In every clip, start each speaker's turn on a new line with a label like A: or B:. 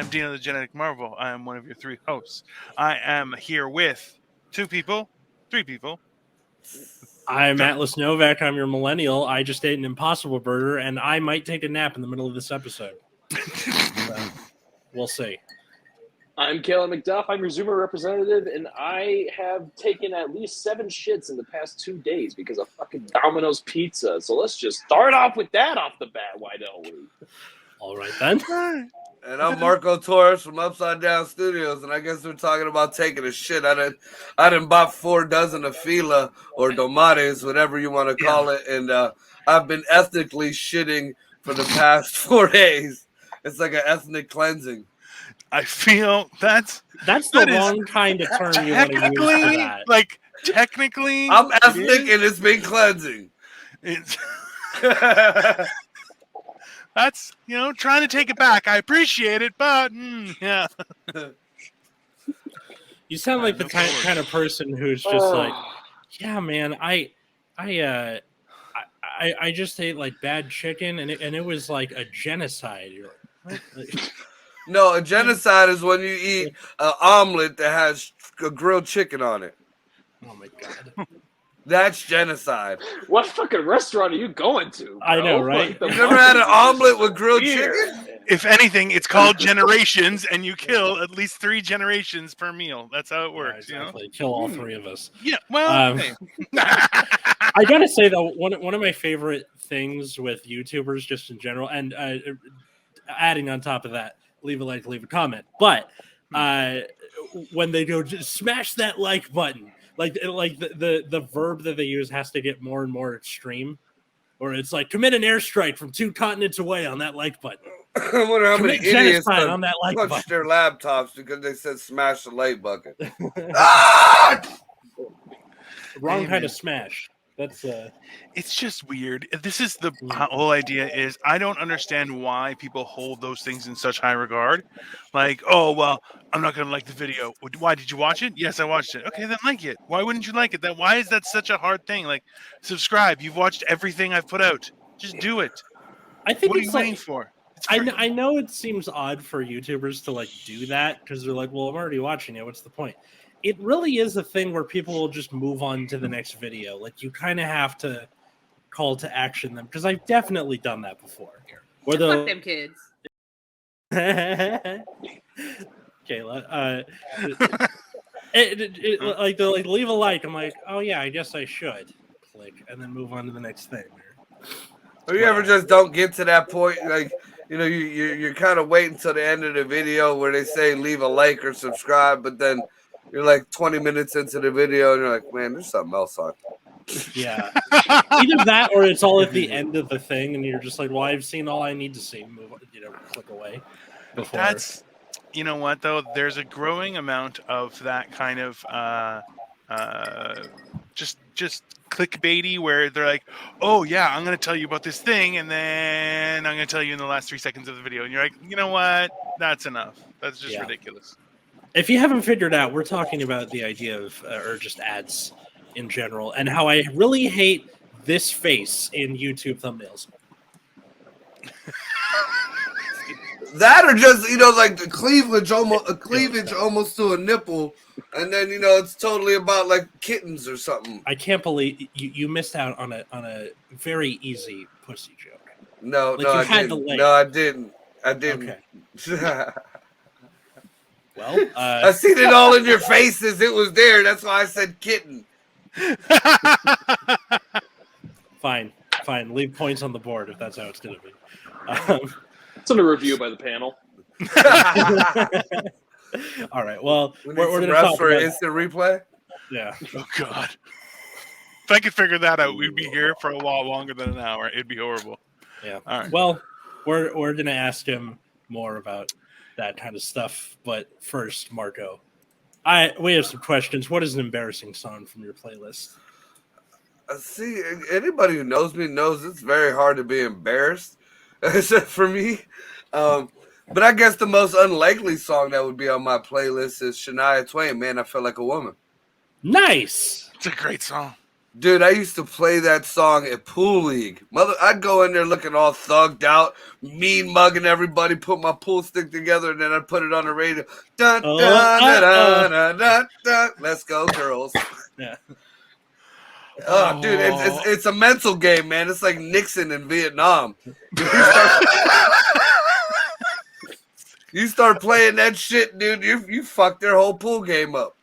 A: I'm Dino the Genetic Marvel. I am one of your three hosts. I am here with three people.
B: I'm Atlas Novak. I'm your millennial. I just ate an Impossible Burger, and I might take a nap in the middle of this episode. We'll see.
C: I'm Kayla McDuff. I'm your Zoomer representative, and I have taken at least 7 shits in the past 2 days because of fucking Domino's Pizza. So let's just start off with that off the bat. Why don't we?
B: All right, then.
D: And I'm Marco Torres from Down Studios, and I guess we're talking about taking a shit. I done bought 4 dozen of fila or domates, whatever you want to call it, and I've been ethnically shitting for the past 4 days. It's like an ethnic cleansing.
A: I feel that's
B: the wrong kind of term you want to use for that.
A: Like, technically,
D: I'm ethnic and it's been cleansing.
A: It's that's, trying to take it back. I appreciate it, but yeah.
B: You sound like the kind of person who's just like, yeah, man, I just ate like bad chicken and it was like a genocide. You're like, what?
D: No, a genocide is when you eat an omelet that has a grilled chicken on it.
B: Oh my god.
D: That's genocide.
C: What fucking restaurant are you going to, bro?
B: I know, right?
D: You never had an omelet with grilled chicken?
A: If anything, it's called generations, and you kill at least 3 generations per meal. That's how it works.
B: Yeah, exactly. Kill all 3 of us.
A: Yeah, well,
B: I gotta say though, one of my favorite things with YouTubers, just in general, and adding on top of that, leave a like, leave a comment. But when they go, just smash that like button, like the verb that they use has to get more and more extreme, or it's like commit an airstrike from 2 continents away on that like button.
D: I wonder how many idiots
B: on that like
D: punched
B: button.
D: their laptops because they said smash the like bucket.
B: Wrong kind of smash. That's
A: it's just weird. This is the whole idea is I don't understand why people hold those things in such high regard. Like, oh, well, I'm not going to like the video. Why did you watch it? Yes, I watched it. Okay, then like it. Why wouldn't you like it? Why is that such a hard thing? Like, subscribe. You've watched everything I've put out. Just do it.
B: I think
A: what are you waiting for?
B: I know it seems odd for YouTubers to like do that because they're like, well, I'm already watching it. What's the point? It really is a thing where people will just move on to the next video. Like, you kind of have to call to action them, because I've definitely done that before.
E: Fuck them kids.
B: Kayla, like they'll like leave a like. I'm like, oh yeah, I guess I should click and then move on to the next thing.
D: Or you ever just don't get to that point, like, you're kind of waiting till the end of the video where they say leave a like or subscribe, but then you're like 20 minutes into the video and you're like, man, there's something else on.
B: Yeah. Either that or it's all at the end of the thing and you're just like, well, I've seen all I need to see. Move, click away. Before.
A: That's, you know what, though? There's a growing amount of that kind of just clickbaity where they're like, oh, yeah, I'm going to tell you about this thing, and then I'm going to tell you in the last 3 seconds of the video. And you're like, you know what? That's enough. That's just ridiculous.
B: If you haven't figured out, we're talking about the idea of, or just ads in general, and how I really hate this face in YouTube thumbnails.
D: That or just, like the cleavage almost to a nipple, and then, it's totally about like kittens or something.
B: I can't believe you missed out on a very easy pussy joke.
D: No, I didn't. Okay.
B: Well,
D: I seen it all in your faces. It was there. That's why I said kitten.
B: Fine. Leave points on the board if that's how it's going to be.
C: It's under review by the panel.
D: All
B: right. Well,
D: we're going to talk for an instant replay.
B: Yeah.
A: Oh God. If I could figure that out, we'd be here for a lot longer than an hour. It'd be horrible.
B: Yeah.
A: All right.
B: Well, we're going to ask him more about that kind of stuff. But first, Marco, we have some questions. What is an embarrassing song from your playlist?
D: See, anybody who knows me knows it's very hard to be embarrassed, except for me. But I guess the most unlikely song that would be on my playlist is Shania Twain, Man, I Feel Like a Woman.
B: Nice.
A: It's a great song.
D: Dude, I used to play that song at Pool League. I'd go in there looking all thugged out, mean mugging everybody, put my pool stick together, and then I'd put it on the radio. Dun, dun, dun, dun, dun, dun, dun. Let's go, girls.
B: Yeah.
D: Oh, dude, it's a mental game, man. It's like Nixon in Vietnam. You start playing that shit, dude, you fuck their whole pool game up.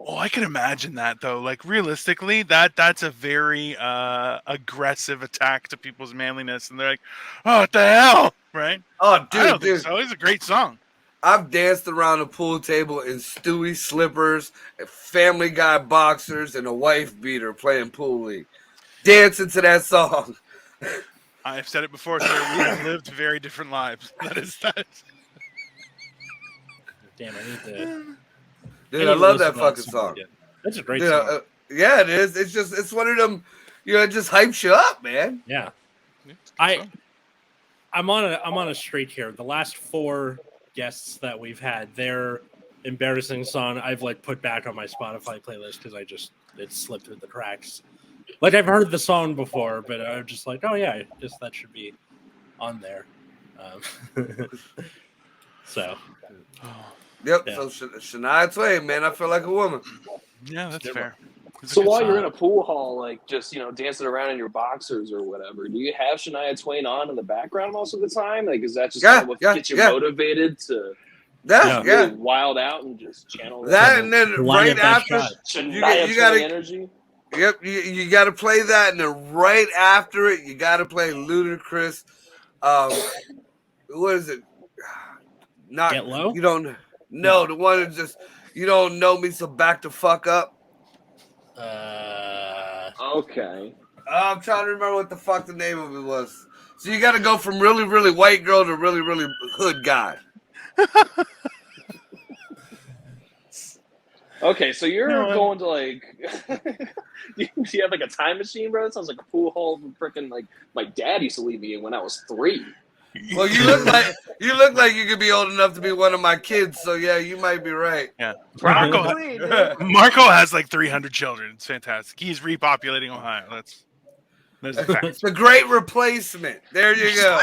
A: Oh, I can imagine that though. Like realistically, that's a very aggressive attack to people's manliness, and they're like, "Oh, what the hell?" Right?
D: Oh, dude,
A: I don't think so. It's a great song.
D: I've danced around a pool table in Stewie slippers, and Family Guy boxers, and a wife beater playing Pool League, dancing to that song.
A: I've said it before, sir. We have lived very different lives. That is that.
B: Damn, I need to.
D: Dude, I love that fucking song.
B: That's a great song.
D: Yeah, it is. It's one of them. It just hypes you up, man.
B: Yeah, I'm on a streak here. The last 4 guests that we've had, their embarrassing song I've like put back on my Spotify playlist because it slipped through the cracks. Like I've heard the song before, but I'm just like, oh yeah, that should be on there. So.
D: Yep.
A: Yeah.
D: So Shania Twain, man, I feel like a woman.
A: Yeah, that's fair.
C: So while you're in a pool hall, like just dancing around in your boxers or whatever, do you have Shania Twain on in the background most of the time? Like, is that just kind of what gets you motivated to really wild out and just channel
D: that? And then right after,
C: you got energy.
D: Yep, you got to play that, and then right after it, you got to play Ludacris. What is it? Not
B: Get Low.
D: You don't. No, the one that just you don't know me, so back the fuck up.
C: Okay.
D: I'm trying to remember what the fuck the name of it was. So you got to go from really, really white girl to really, really hood guy.
C: Okay, so you're going to like. Do you have like a time machine, bro? It sounds like a pool hall from freaking like my dad used to leave me in when I was 3.
D: Well, you look like you could be old enough to be one of my kids, so yeah, you might be right.
A: Yeah,
C: Probably.
A: Marco has like 300 children. It's fantastic. He's repopulating Ohio. That's a fact.
D: It's the great replacement. There you go,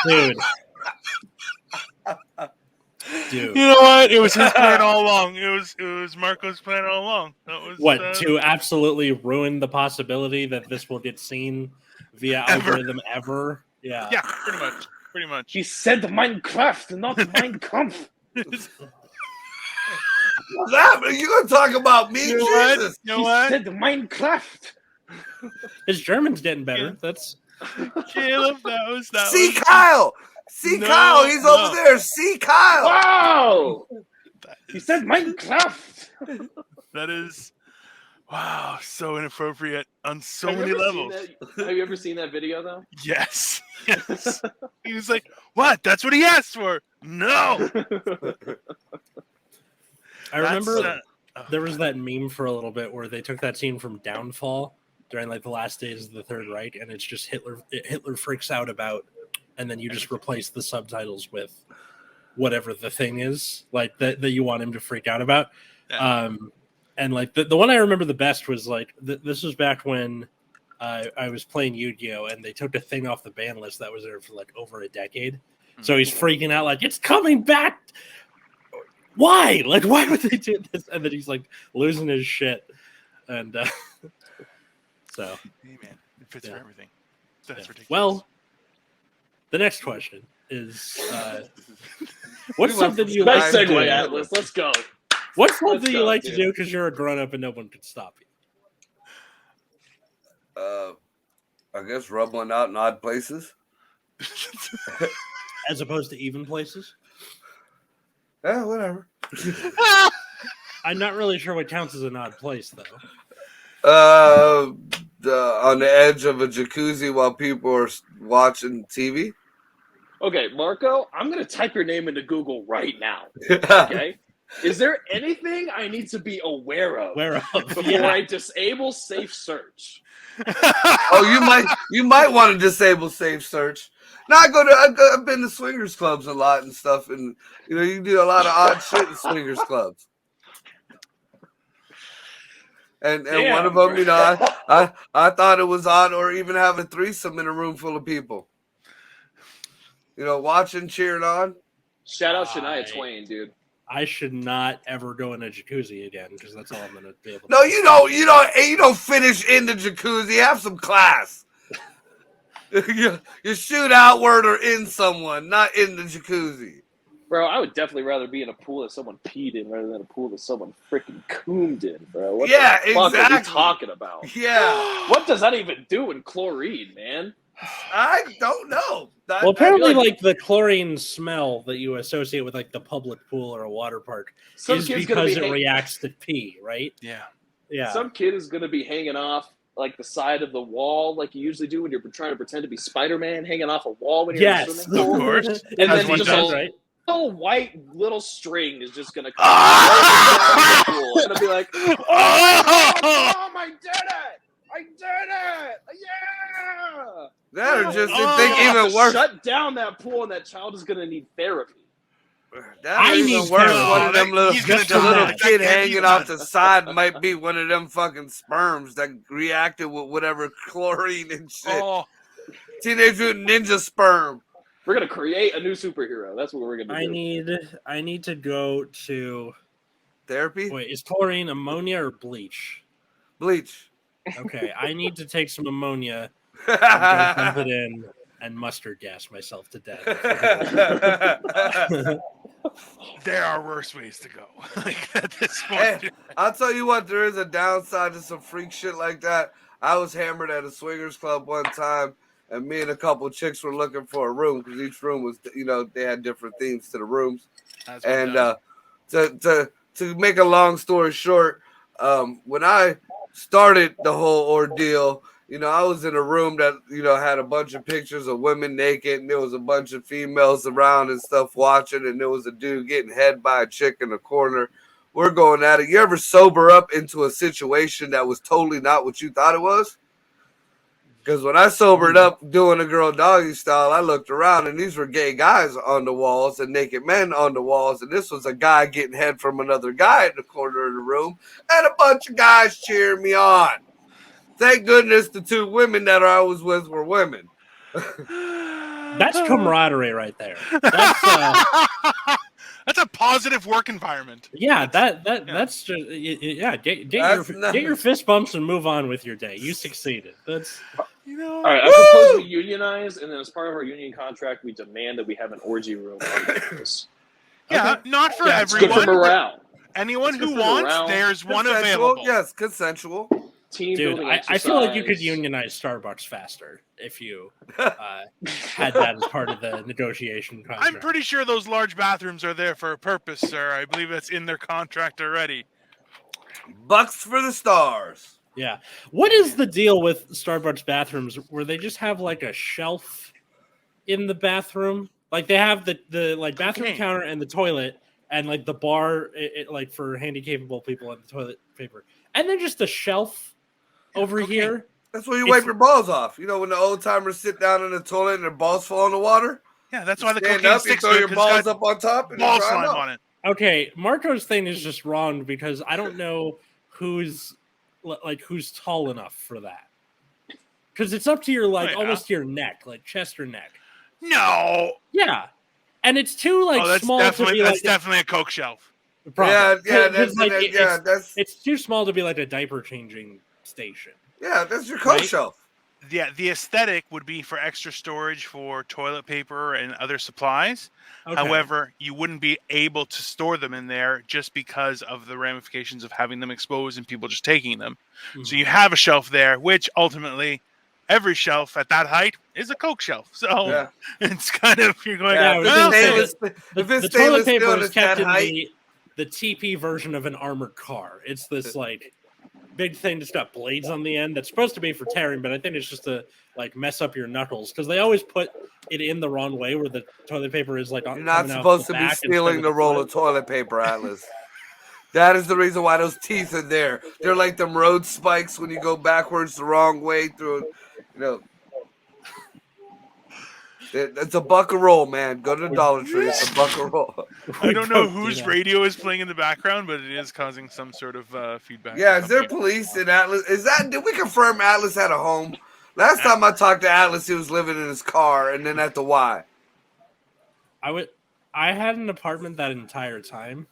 B: dude.
A: You know what? It was his plan all along. It was Marco's plan all along. That was
B: to absolutely ruin the possibility that this will get seen via algorithm ever. Yeah.
A: Yeah, pretty much.
C: He said Minecraft, not Mein Kampf.
D: you gonna talk about me?
A: You know
D: Jesus.
A: You know what?
C: He said Minecraft.
B: His German's getting better. That's
A: Caleb. That
D: See
A: was
D: Kyle. See
A: No,
D: Kyle. He's over there. See Kyle.
C: Wow. He said Minecraft.
A: That is. Wow, so inappropriate on so
C: Have you
A: many
C: ever
A: levels.
C: seen that? Have you ever seen that video though?
A: Yes. He was like, "What? That's what he asked for." No.
B: I remember there was that meme for a little bit where they took that scene from Downfall during like the last days of the Third Reich, and it's just Hitler freaks out about, and then you just replace the subtitles with whatever the thing is like that you want him to freak out about.
A: Yeah.
B: And like the one I remember the best was like this was back when I was playing Yu-Gi-Oh, and they took a thing off the ban list that was there for like over a decade. So he's freaking out like it's coming back. Why? Like why would they do this? And then he's like losing his shit. And so
A: Hey man, it fits for everything. That's ridiculous.
B: Well, the next question is what's something you
C: Nice
B: like to
C: segue,
B: do?
C: Atlas. Let's go.
B: What's something you
C: go,
B: like
C: dude.
B: to do because you're a grown up and no one can stop you?
D: I guess rub one out in odd places.
B: As opposed to even places?
D: Yeah, whatever.
B: I'm not really sure what counts as an odd place, though.
D: On the edge of a jacuzzi while people are watching TV.
C: Okay, Marco, I'm gonna type your name into Google right now. Okay. Is there anything I need to be aware of before I disable safe search?
D: Oh, you might want to disable safe search. Now I've been to swingers clubs a lot and stuff, and you do a lot of odd shit in swingers clubs. And
C: Damn,
D: one of them,
C: bro.
D: you know, I thought it was odd, or even have a threesome in a room full of people. You know, watching, cheering on.
C: Shout out Shania Twain, dude.
B: I should not ever go in a jacuzzi again because that's all I'm gonna be able to.
D: No, you don't finish in the jacuzzi. Have some class. you shoot outward or in someone, not in the jacuzzi.
C: Bro, I would definitely rather be in a pool that someone peed in rather than a pool that someone freaking coomed in, bro. What the fuck are we
D: exactly.
C: talking about?
D: Yeah.
C: What does that even do in chlorine, man?
D: I don't know.
B: Well, apparently,
C: like-
B: like the chlorine smell that you associate with like the public pool or a water park
C: Some
B: is
C: kid's gonna
B: because
C: be
B: it reacts to pee, right?
A: Yeah.
B: Yeah.
C: Some kid is gonna be hanging off like the side of the wall, like you usually do when you're trying to pretend to be Spider-Man, hanging off a wall when you're in a
B: Yes,
C: swimming pool.
A: Of course.
C: And
A: As
C: then
A: one
C: just
A: does.
B: right.
C: little white little string is just gonna come out of the pool, and it'll be like, "Oh, Mom, I did it! I did it! Yeah!"
D: That or just
C: Oh,
D: think
C: you have
D: even
C: to
D: worse.
C: Shut down that pool, and that child is gonna need therapy.
D: That
B: I
D: or
B: need
D: even worse.
B: to-
D: One of them little,
A: He's gonna
D: the little
A: die.
D: kid
A: That can't be
D: hanging off
A: done.
D: the side might be one of them fucking sperms that reacted with whatever chlorine and shit.
A: Oh,
D: Teenage Mutant Ninja sperm.
C: We're gonna create a new superhero. That's what we're gonna do.
B: I need to go to.
D: Therapy?
B: Wait, is chlorine ammonia or bleach?
D: Bleach.
B: Okay, I need to take some ammonia and go dump it in and mustard gas myself to death.
A: there are worse ways to go. Like at this
D: Hey,
A: point.
D: I'll tell you what, there is a downside to some freak shit like that. I was hammered at a swingers club one time, and me and a couple chicks were looking for a room because each room was, you know, they had different themes to the rooms.
A: That's what
D: And
A: does.
D: to make a long story short, when I started the whole ordeal, you know, I was in a room that, you know, had a bunch of pictures of women naked, and there was a bunch of females around and stuff watching, and there was a dude getting head by a chick in the corner. We're going at it. You ever sober up into a situation that was totally not what you thought it was? Because when I sobered up doing a girl doggy style, I looked around and these were gay guys on the walls and naked men on the walls. And this was a guy getting head from another guy in the corner of the room and a bunch of guys cheering me on. Thank goodness the two women that I was with were women.
B: That's camaraderie right there.
A: That's a positive work environment.
B: That's just get your fist bumps and move on with your day. You succeeded. That's
A: You know.
C: All right, I propose we unionize, and then as part of our union contract, we demand that we have an orgy room on campus.
A: Yeah, not for
B: Yeah,
C: It's good
A: everyone.
C: for morale.
A: Anyone
C: It's good
A: who
C: for
A: wants,
C: morale.
A: there's one
D: Consensual,
A: available.
D: yes, consensual.
C: Team
B: dude.
C: building
B: I feel like you could
C: exercise.
B: unionize Starbucks faster if you had that as part of the negotiation contract.
A: I'm pretty sure those large bathrooms are there for a purpose, sir. I believe that's in their contract already.
D: Bucks for the stars.
B: Yeah. What is the deal with Starbucks bathrooms where they just have like a shelf in the bathroom? Like they have the like bathroom
A: Okay.
B: counter and the toilet and like the bar like for handy capable people and the toilet paper. And then just a shelf over
A: Okay.
B: here.
D: That's where you
B: It's-
D: wipe your balls off. You know when the old timers sit down in the toilet and their balls fall in the water?
A: Yeah, that's why the
D: Stand
A: cocaine
D: up, you
A: sticks
D: throw
A: good,
D: your
A: 'cause
D: balls
A: it's got
D: up on top and
A: ball
D: you dry 'em
A: slime
D: up.
A: on it.
B: Okay, Marco's thing is just wrong because I don't know who's tall enough for that. Because it's up to your like
A: Oh, yeah.
B: almost to your neck, like chest or neck.
A: No.
B: Yeah, and it's too like
A: Oh, that's
B: small to
A: definitely
B: be like
A: definitely a coke shelf.
B: Probably.
D: Yeah,
B: 'Cause,
D: that's
B: like,
D: that's
B: it's too small to be like a diaper changing station.
D: that's your coat
B: Right?
D: shelf.
A: Yeah, the aesthetic would be for extra storage for toilet paper and other supplies.
B: Okay.
A: However, you wouldn't be able to store them in there just because of the ramifications of having them exposed and people just taking them. So you have a shelf there, which ultimately every shelf at that height is a Coke shelf. So
D: Yeah.
A: it's kind of, you're going,
B: Yeah,
D: if
A: well,
B: it's
D: it's
B: the,
D: stainless,
B: the,
D: if it's
B: the toilet
D: stainless
B: paper
D: steel and
B: is
D: it's that
B: kept in
D: height,
B: the TP version of an armored car. It's this like big thing that's got blades on the end that's supposed to be for tearing, but I think it's just to like mess up your knuckles because they always put it in the wrong way where the toilet paper is like
D: you're not
B: coming out
D: supposed
B: the
D: to be
B: back
D: stealing
B: instead
D: the
B: of
D: roll
B: front.
D: of toilet paper, Atlas. That is the reason why those teeth are there. They're like them road spikes when you go backwards the wrong way through, you know. It's a buck a roll, man. Go to the Dollar Tree. It's a buck a roll.
A: I don't know whose radio is playing in the background, but it is causing some sort of feedback.
D: Yeah, is there police in Atlas? Did we confirm Atlas had a home? Last time I talked to Atlas, he was living in his car and then at the Y.
B: I had an apartment that entire time.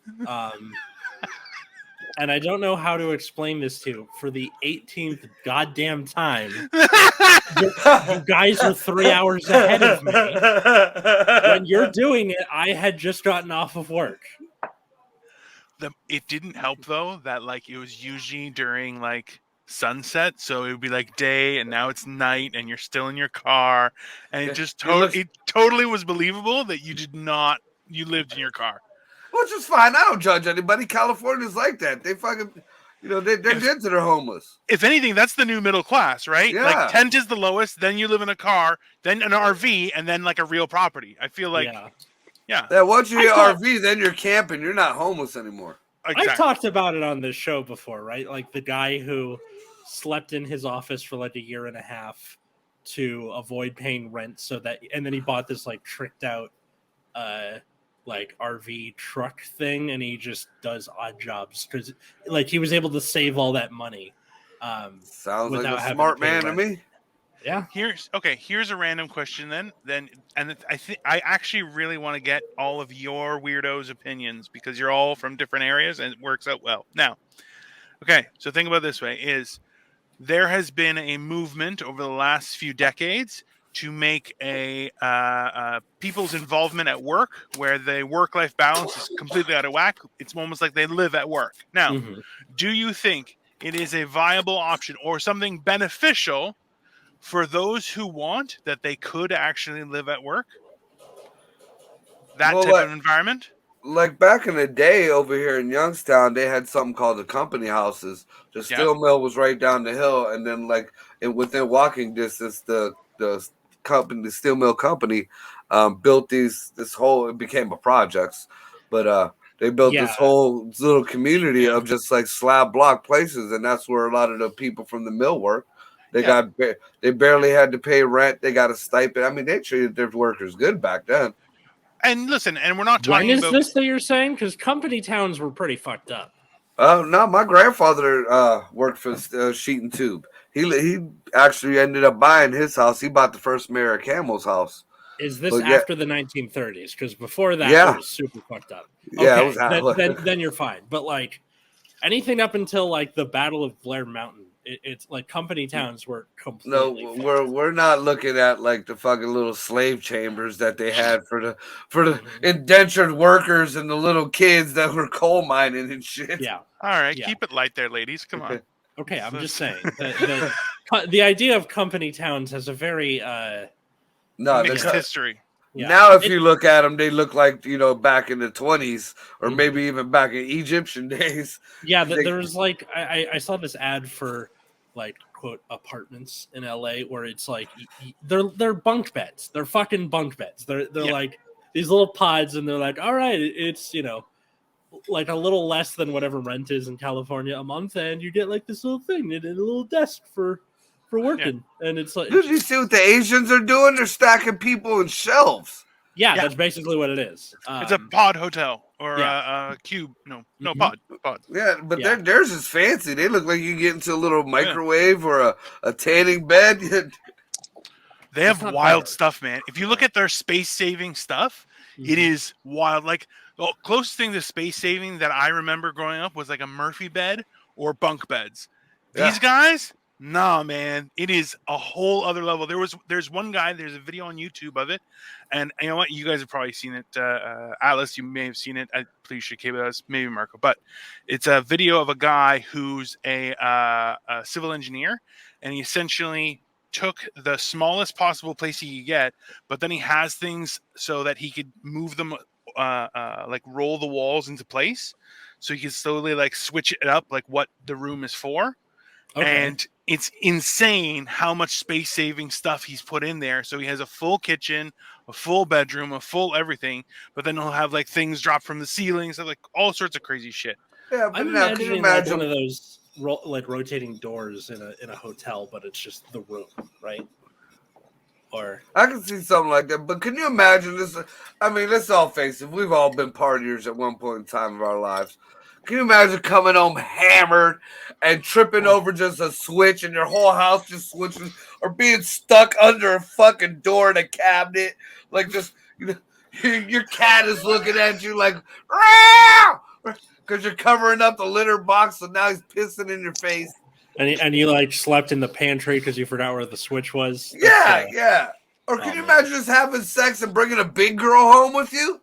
B: And I don't know how to explain this to you. For the 18th goddamn time, you guys are 3 hours ahead of me. When you're doing it, I had just gotten off of work.
A: It didn't help though that like it was usually during like sunset, so it would be like day, and now it's night, and you're still in your car, and it just it totally was believable that you lived in your car.
D: Which is fine. I don't judge anybody. California's like that. They fucking, they're dead to their homeless.
A: If anything, that's the new middle class, right?
D: Yeah.
A: Like tent is the lowest, then you live in a car, then an RV, and then like a real property. I feel like, yeah.
D: Once you get RV, then you're camping. You're not homeless anymore.
A: Exactly.
B: I've talked about it on this show before, right? Like the guy who slept in his office for like a year and a half to avoid paying rent, and then he bought this like tricked out, like RV truck thing, and he just does odd jobs because like he was able to save all that money.
D: Sounds like a smart man to me.
B: Yeah.
A: Here's a random question then I actually really want to get all of your weirdos' opinions because you're all from different areas and it works out well. Now, okay, so think about it this way: is there has been a movement over the last few decades to make a people's involvement at work where the work-life balance is completely out of whack. It's almost like they live at work. Now, do you think it is a viable option or something beneficial for those who want that they could actually live at work? That type of environment?
D: Like back in the day over here in Youngstown, they had something called the company houses. The steel mill was right down the hill, and then like within walking distance, the steel mill company built it became a projects, but they built this whole little community of just like slab block places, and that's where a lot of the people from the mill work. They barely had to pay rent. They got a stipend. I mean, they treated their workers good back then.
A: And listen, and we're not talking about...
B: When is this that you're saying? Because company towns were pretty fucked up.
D: No, my grandfather worked for Sheet and Tube. He actually ended up buying his house. He bought the first mayor of Camel's house.
B: Is this after the 1930s? Because before that, it was super fucked up. Okay,
D: yeah, it was
B: then you're fine. But like anything up until like the Battle of Blair Mountain, it's like company towns were completely.
D: No, we're not looking at like the fucking little slave chambers that they had for the indentured workers and the little kids that were coal mining and shit.
B: Yeah.
A: All right, keep it light there, ladies. Come on.
B: Okay, I'm just saying the idea of company towns has a very
A: mixed history.
D: Yeah. Now, if you look at them, they look like, back in the 20s or maybe even back in Egyptian days.
B: Yeah, there was like I saw this ad for like quote apartments in LA where it's like they're bunk beds. They're fucking bunk beds. They're like these little pods, and they're like, all right, it's like a little less than whatever rent is in California a month, and you get like this little thing and a little desk for working, and it's like,
D: did you see what the Asians are doing? They're stacking people in shelves.
B: Yeah, that's basically what it is.
A: It's a pod hotel or a cube. No, pod.
D: Yeah, but theirs is fancy. They look like you get into a little microwave or a tanning bed.
A: They have wild stuff, man. If you look at their space-saving stuff, it is wild. Like the closest thing to space-saving that I remember growing up was like a Murphy bed or bunk beds. These guys. Nah, man, it is a whole other level. There's one guy. There's a video on YouTube of it, and you know what? You guys have probably seen it. Atlas, you may have seen it. Please should keep us, maybe Marco, but it's a video of a guy who's a civil engineer, and he essentially took the smallest possible place he could get, but then he has things so that he could move them, like roll the walls into place, so he can slowly like switch it up, like what the room is for. Okay. And it's insane how much space-saving stuff he's put in there. So he has a full kitchen, a full bedroom, a full everything, but then he'll have like things drop from the ceilings, so like all sorts of crazy shit.
D: Yeah, but
B: I'm
D: now can you
B: imagining
D: imagine
B: one of those like rotating doors in a hotel, but it's just the room, right? Or
D: I can see something like that. But can you imagine this? I mean, let's all face it. We've all been partiers at one point in time of our lives. Can you imagine coming home hammered and tripping over just a switch and your whole house just switches, or being stuck under a fucking door in a cabinet? Like just, your cat is looking at you like, because you're covering up the litter box, so now he's pissing in your face.
B: and you like slept in the pantry because you forgot where the switch was.
D: Yeah. Or can you imagine just having sex and bringing a big girl home with you?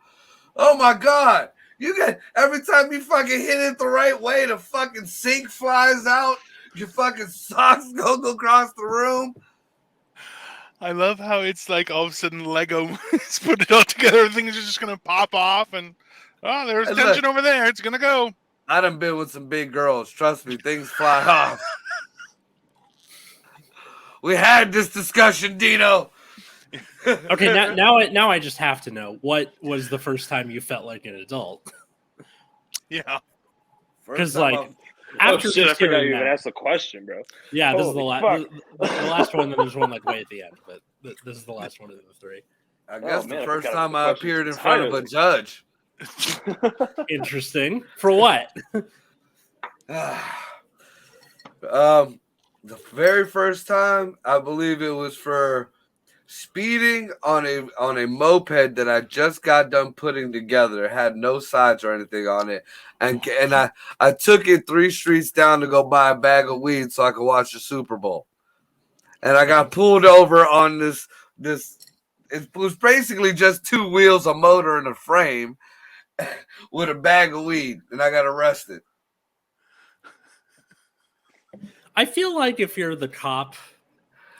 D: Oh my God. You get every time you fucking hit it the right way, the fucking sink flies out, your fucking socks go across the room.
A: I love how it's like all of a sudden Lego is put it all together. Things are just gonna pop off, and there's tension over there. It's gonna go.
D: I done been with some big girls. Trust me, things fly off. We had this discussion, Dino.
B: Okay, now I just have to know, what was the first time you felt like an adult?
A: Yeah,
B: because like
C: after
B: after
C: I forgot you even asked the question, bro.
B: Yeah, this is the last one. Then there's one like way at the end, but this is the last one of the three.
D: I guess the first time I appeared in front of a judge.
B: Interesting. For what?
D: The very first time, I believe it was for speeding on a moped that I just got done putting together. It had no sides or anything on it, and I took it 3 streets down to go buy a bag of weed so I could watch the Super Bowl, and I got pulled over on this. It was basically just 2 wheels, a motor, and a frame, with a bag of weed, and I got arrested.
B: I feel like if you're the cop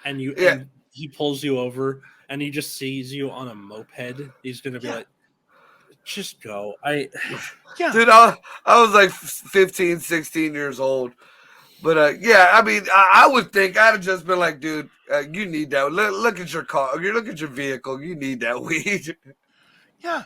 B: and and he pulls you over and he just sees you on a moped, he's gonna be like, just go.
D: Dude, I was like 15, 16 years old. But I mean, I would think I'd have just been like, dude, you need that. Look at your car. Look at your vehicle. You need that weed.
A: Yeah.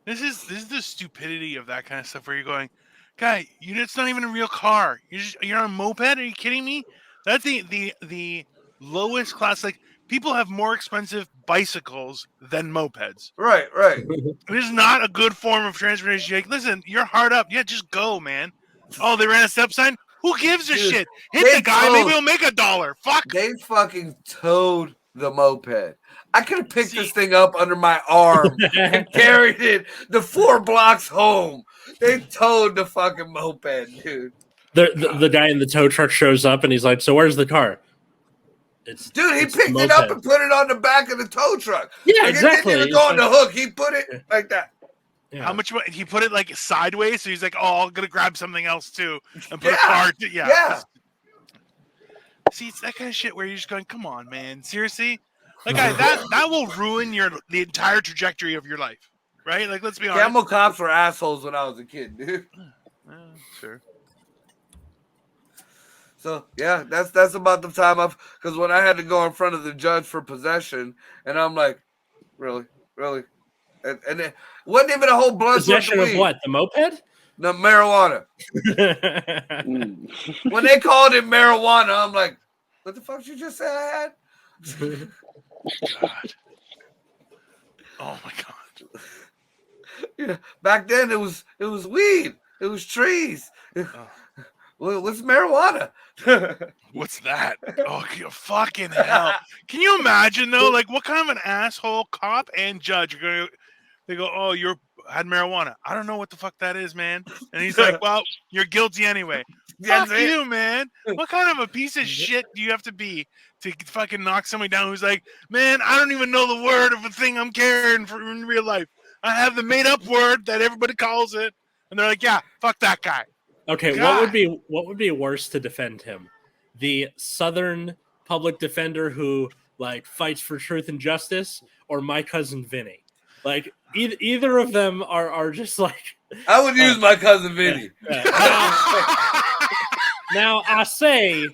A: This is the stupidity of that kind of stuff where you're going, guy, it's not even a real car. You're on a moped? Are you kidding me? That's the lowest class. Like, people have more expensive bicycles than mopeds.
D: Right.
A: It is not a good form of transportation. You're like, listen, you're hard up. Yeah, just go, man. Oh, they ran a stop sign? Who gives a shit? Hit the guy, maybe he'll make $1. Fuck.
D: They fucking towed the moped. I could have picked this thing up under my arm and carried it the 4 blocks home. They towed the fucking moped, dude.
B: The guy in the tow truck shows up and he's like, so where's the car?
D: He picked it up and put it on the back of the tow truck.
B: Yeah, exactly.
D: It didn't even go on the hook. He put it like that.
A: Yeah. How much? He put it like sideways, so he's like, "Oh, I'm gonna grab something else too," and put a card. Yeah. See, it's that kind of shit where you're just going, "Come on, man, seriously." Like, that will ruin the entire trajectory of your life, right? Like, let's be honest.
D: Camel cops were assholes when I was a kid, dude.
A: Sure.
D: So yeah, that's about the time because when I had to go in front of the judge for possession, and I'm like, really, and it wasn't even a whole blunt.
B: Possession of what? The moped?
D: The marijuana. When they called it marijuana, I'm like, what the fuck did you just say I had?
A: God. Oh my God.
D: Yeah, back then it was weed. It was trees. Well, what's marijuana?
A: What's that? Oh, fucking hell! Can you imagine though? Like, what kind of an asshole cop and judge are going to? They go, "Oh, you had marijuana. I don't know what the fuck that is, man." And he's like, "Well, you're guilty anyway." Fuck you, man. What kind of a piece of shit do you have to be to fucking knock somebody down who's like, "Man, I don't even know the word of a thing I'm carrying for in real life. I have the made up word that everybody calls it," and they're like, "Yeah, fuck that guy."
B: Okay, God. what would be worse to defend him? The Southern public defender who like fights for truth and justice, or my cousin Vinny? Like either of them are just like,
D: I would use my cousin Vinny.
B: Now I say,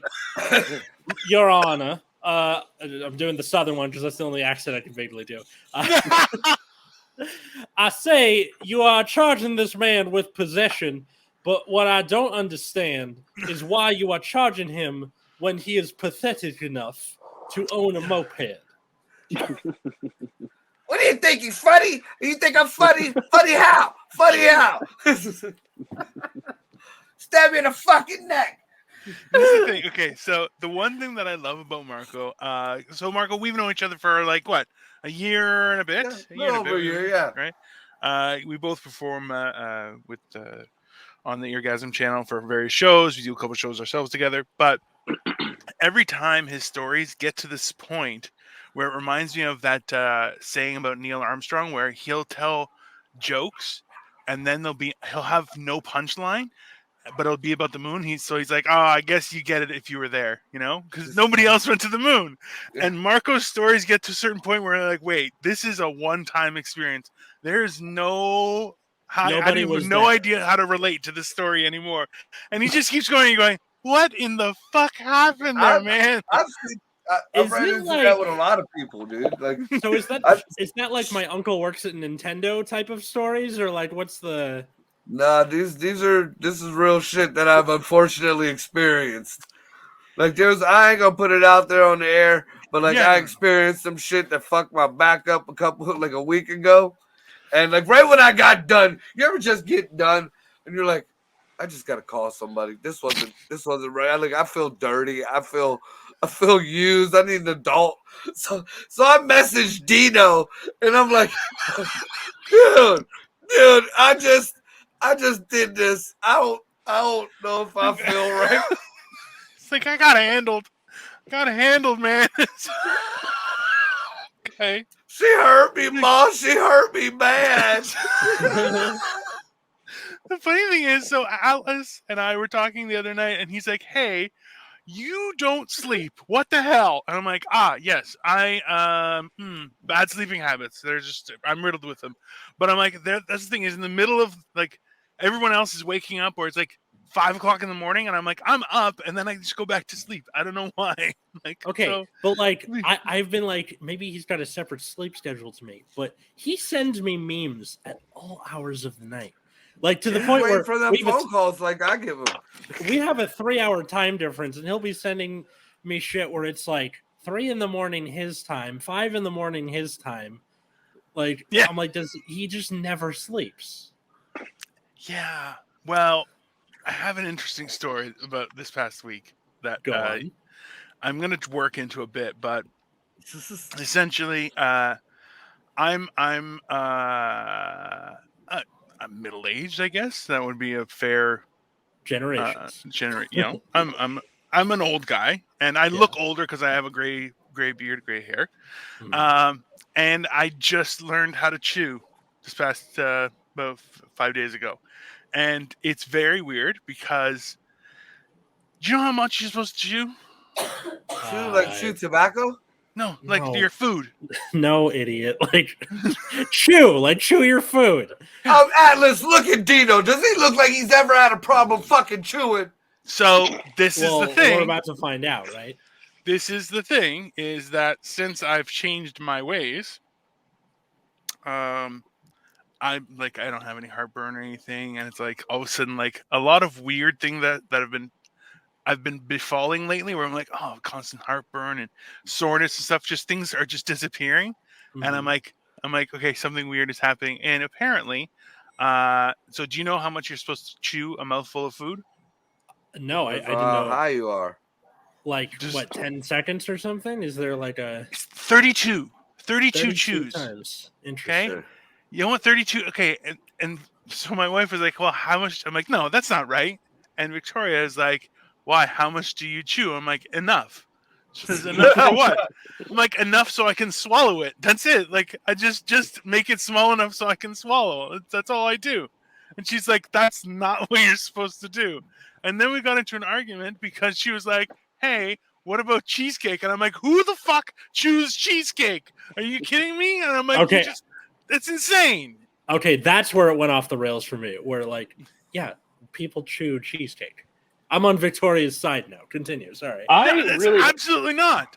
B: Your Honor, I'm doing the Southern one because that's the only accent I can vaguely do. I say you are charging this man with possession. But what I don't understand is why you are charging him when he is pathetic enough to own a moped.
D: What do you think? He's funny? You think I'm funny? Funny how? Funny how? Stab me in the fucking neck.
A: This is the thing. Okay, so the one thing that I love about Marco, so Marco, we've known each other for like what, a year and a bit,
D: Yeah, a little over a year, yeah.
A: Right. We both perform with on the Eargasm channel for various shows. We do a couple shows ourselves together, but every time his stories get to this point where it reminds me of that saying about Neil Armstrong, where he'll tell jokes and then he'll have no punchline, but it'll be about the moon. He's like, oh, I guess you get it if you were there, because nobody else went to the moon. And Marco's stories get to a certain point where they're like, wait, this is a one-time experience. There's no idea how to relate to this story anymore. And he just keeps going and going, what in the fuck happened there, man?
D: I've ran into that with a lot of people, dude. Like,
B: so is that like my uncle works at Nintendo type of stories, or like what's the?
D: Nah, this is real shit that I've unfortunately experienced. Like I ain't gonna put it out there on the air, but like I experienced some shit that fucked my back up a week ago. And like right when I got done, you ever just get done and you're like, I just gotta call somebody. This wasn't right. I feel dirty. I feel used. I need an adult. So I messaged Dino and I'm like, dude, I just did this. I don't know if I feel right.
A: It's like I got it handled, man. Okay.
D: She hurt me, Ma. She hurt me bad.
A: The funny thing is, so Atlas and I were talking the other night, and he's like, "Hey, you don't sleep. What the hell?" And I'm like, yes, I bad sleeping habits. I'm riddled with them. But I'm like, that's the thing is, in the middle of like everyone else is waking up, or it's like 5 o'clock in the morning, and I'm like, I'm up, and then I just go back to sleep. I don't know why. Like,
B: okay, but like I've been like, maybe he's got a separate sleep schedule to me, but he sends me memes at all hours of the night. Like to the point where
D: for them phone calls like I give him.
B: We have a 3-hour time difference, and he'll be sending me shit where it's like 3 a.m. his time, 5 a.m. his time. Like, yeah. I'm like, he just never sleeps?
A: Yeah. Well, I have an interesting story about this past week that I'm going to work into a bit, but essentially, I'm middle-aged, I guess. That would be a fair generation. I'm an old guy, and I look older because I have a gray beard, gray hair. Mm-hmm. And I just learned how to chew this past about 5 days ago, and it's very weird because do you know how much you're supposed to chew?
D: Chew tobacco?
A: No, like your food.
B: No, idiot. Like chew your food.
D: Atlas, look at Dino. Does he look like he's ever had a problem fucking chewing?
A: So this is the thing.
B: We're about to find out, right?
A: This is the thing, is that since I've changed my ways, I don't have any heartburn or anything, and it's like all of a sudden like a lot of weird things that I've been befalling lately where I'm like, oh, constant heartburn and soreness and stuff. Just things are just disappearing. Mm-hmm. And I'm like, okay, something weird is happening. And apparently, so do you know how much you're supposed to chew a mouthful of food?
B: No, I didn't know.
D: How you are.
B: Like, what, 10 seconds or something? Is there like a...
A: 32 chews.
B: Times.
A: Interesting. Okay? You know what, 32? Okay, and so my wife was like, well, how much? I'm like, no, that's not right. And Victoria is like, why? How much do you chew? I'm like, enough. She says, enough for what? I'm like, enough so I can swallow it. That's it. Like, I just make it small enough so I can swallow. That's all I do. And she's like, that's not what you're supposed to do. And then we got into an argument because she was like, hey, what about cheesecake? And I'm like, who the fuck chews cheesecake? Are you kidding me? And I'm like,
B: okay,
A: it's insane.
B: Okay, that's where it went off the rails for me. Where like, yeah, people chew cheesecake. I'm on Victoria's side now. Continue. Sorry.
A: Absolutely not.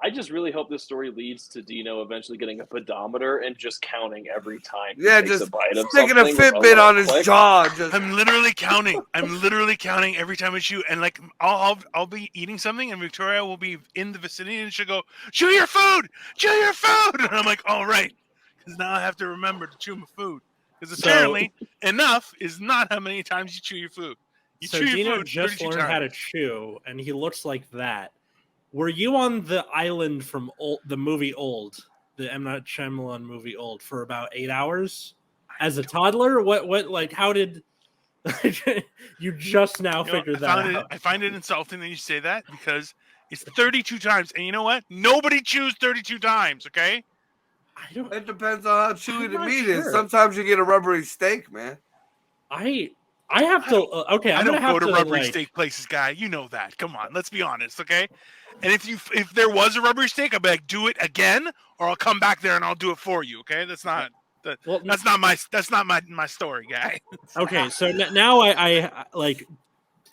C: I just really hope this story leads to Dino eventually getting a pedometer and just counting every time he
D: Yeah,
C: takes
D: just
C: a bite of
D: sticking a
C: something with
D: Fitbit
C: little
D: on his
C: click.
D: jaw. Just
A: I'm literally counting. I'm literally counting every time I chew, and like I'll be eating something, and Victoria will be in the vicinity, and she'll go, "Chew your food, chew your food," and I'm like, "All right," because now I have to remember to chew my food, because apparently enough is not how many times you chew your food. You
B: So
A: chew your
B: Dino
A: food
B: just
A: 32
B: learned how to
A: times.
B: chew, and he looks like that. Were you on the island from the movie Old, the M. Night Shyamalan movie Old, for about 8 hours as a toddler? What? Like, how did you just now
A: You know,
B: figured that out?
A: I find it insulting that you say that because it's 32 times, and you know what? Nobody chews 32 times. Okay.
B: I don't.
D: it depends on how chewy
B: I'm
D: the
B: not
D: meat is.
B: sure.
D: Sometimes you get a rubbery steak, man.
B: I have to. Okay,
A: I
B: I'm gonna
A: don't go
B: have
A: to
B: to
A: rubbery
B: like.
A: steak places, guy. You know that. Come on, let's be honest, okay? And if there was a rubbery steak, I'd be like, do it again, or I'll come back there and I'll do it for you. Okay, that's not
B: Well,
A: that's not my story, guy.
B: okay, so now I like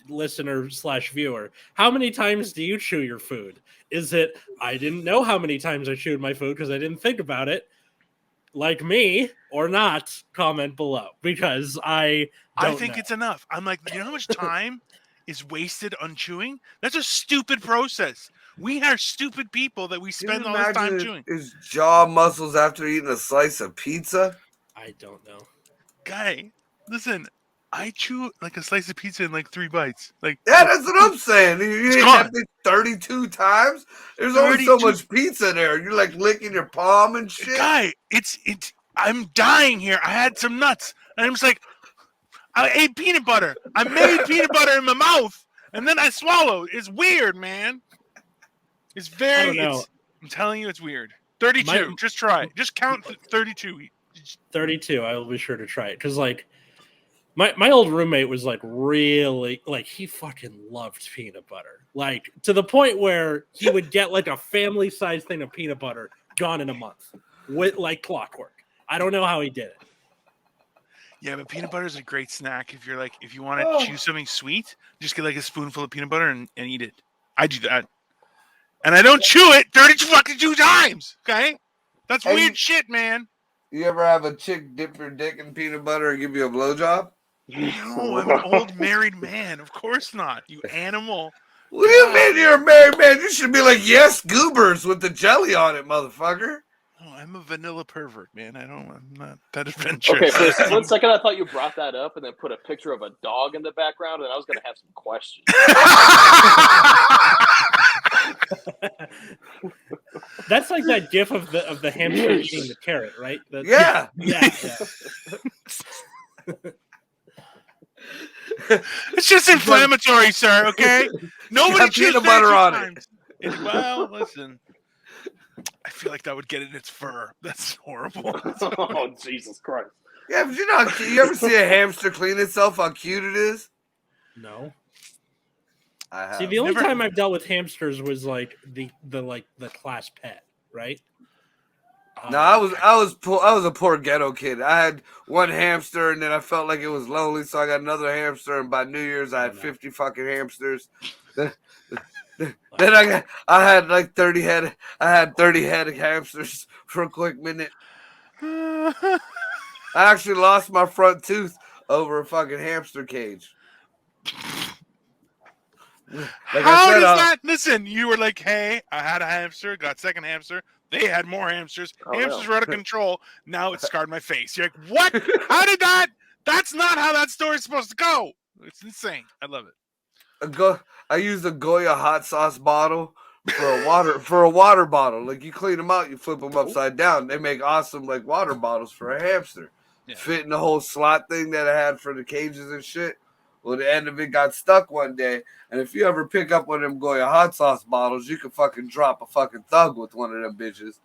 B: listener / viewer. How many times do you chew your food? Is it I didn't know how many times I chewed my food because I didn't think about it? Like me or not? Comment below because I
A: think
B: know.
A: it's enough. I'm like, you know how much time is wasted on chewing? That's a stupid process. We are stupid people that we
D: Can you
A: spend all this time
D: imagine
A: chewing.
D: his jaw muscles after eating a slice of pizza?
B: I don't know.
A: Guy, listen, I chew like a slice of pizza in like 3 bites. Like
D: Yeah, that's what I'm saying. You
A: it's
D: ate
A: gone.
D: that thing 32 times. There's only so
A: 32
D: much pizza there. You're like licking your palm and shit.
A: Guy, it's I'm dying here. I had some nuts. And I'm just like, I ate peanut butter. I made peanut butter in my mouth. And then I swallowed. It's weird, man. It's
B: I don't
A: very
B: know.
A: I'm telling you it's weird. 32. Just try it. Just count 32.
B: 32. I will be sure to try it because like my old roommate was like really like he fucking loved peanut butter, like to the point where he would get like a family size thing of peanut butter gone in a month with like clockwork. I don't know how he did it.
A: Yeah, but peanut butter is a great snack if you want to
D: Oh.
A: chew something sweet, just get like a spoonful of peanut butter and eat it. I do that. And I don't chew it 32 times. Okay? That's
D: Hey,
A: weird shit, man.
D: You ever have a chick dip your dick in peanut butter and give you a blowjob?
A: No, I'm an old married man. Of course not. You animal.
D: What do you mean you're a married man? You should be like, yes, goobers with the jelly on it, motherfucker.
A: Oh, I'm a vanilla pervert, man. I'm not that adventurous.
C: Okay, for 1 second, I thought you brought that up and then put a picture of a dog in the background, and I was going to have some questions.
B: That's like that gif of the hamster eating the carrot, right?
D: Yeah.
B: Yeah.
A: It's just inflammatory, sir. Okay. Nobody
D: got
A: chews
D: peanut butter
A: 32
D: on
A: times. Well, listen. I feel like that would get in its fur. That's horrible.
C: Oh, Jesus Christ.
D: Yeah, but you ever see a hamster clean itself? How cute it is?
B: No.
D: I have.
B: See, the only
A: Never-
B: time I've dealt with hamsters was like the class pet, right?
D: No, I was a poor ghetto kid. I had one hamster, and then I felt like it was lonely, so I got another hamster. And by New Year's, I had 50 fucking hamsters. Then I had like 30 head. I had 30 head of hamsters for a quick minute. I actually lost my front tooth over a fucking hamster cage. Like
A: How
D: I said,
A: does that? Listen, you were like, "Hey, I had a hamster, got second hamster. They had more hamsters.
C: Oh,
A: Hamsters
C: no.
A: were out of control. Now it scarred my face." You're like, "What? How did that? That's not how that story's supposed to go." It's insane. I love it.
D: I used a Goya hot sauce bottle for a water bottle. Like you clean them out, you flip them upside down. They make awesome like water bottles for a hamster.
A: Yeah.
D: Fit in the whole slot thing that I had for the cages and shit. Well, the end of it got stuck one day. And if you ever pick up one of them Goya hot sauce bottles, you can fucking drop a fucking thug with one of them bitches.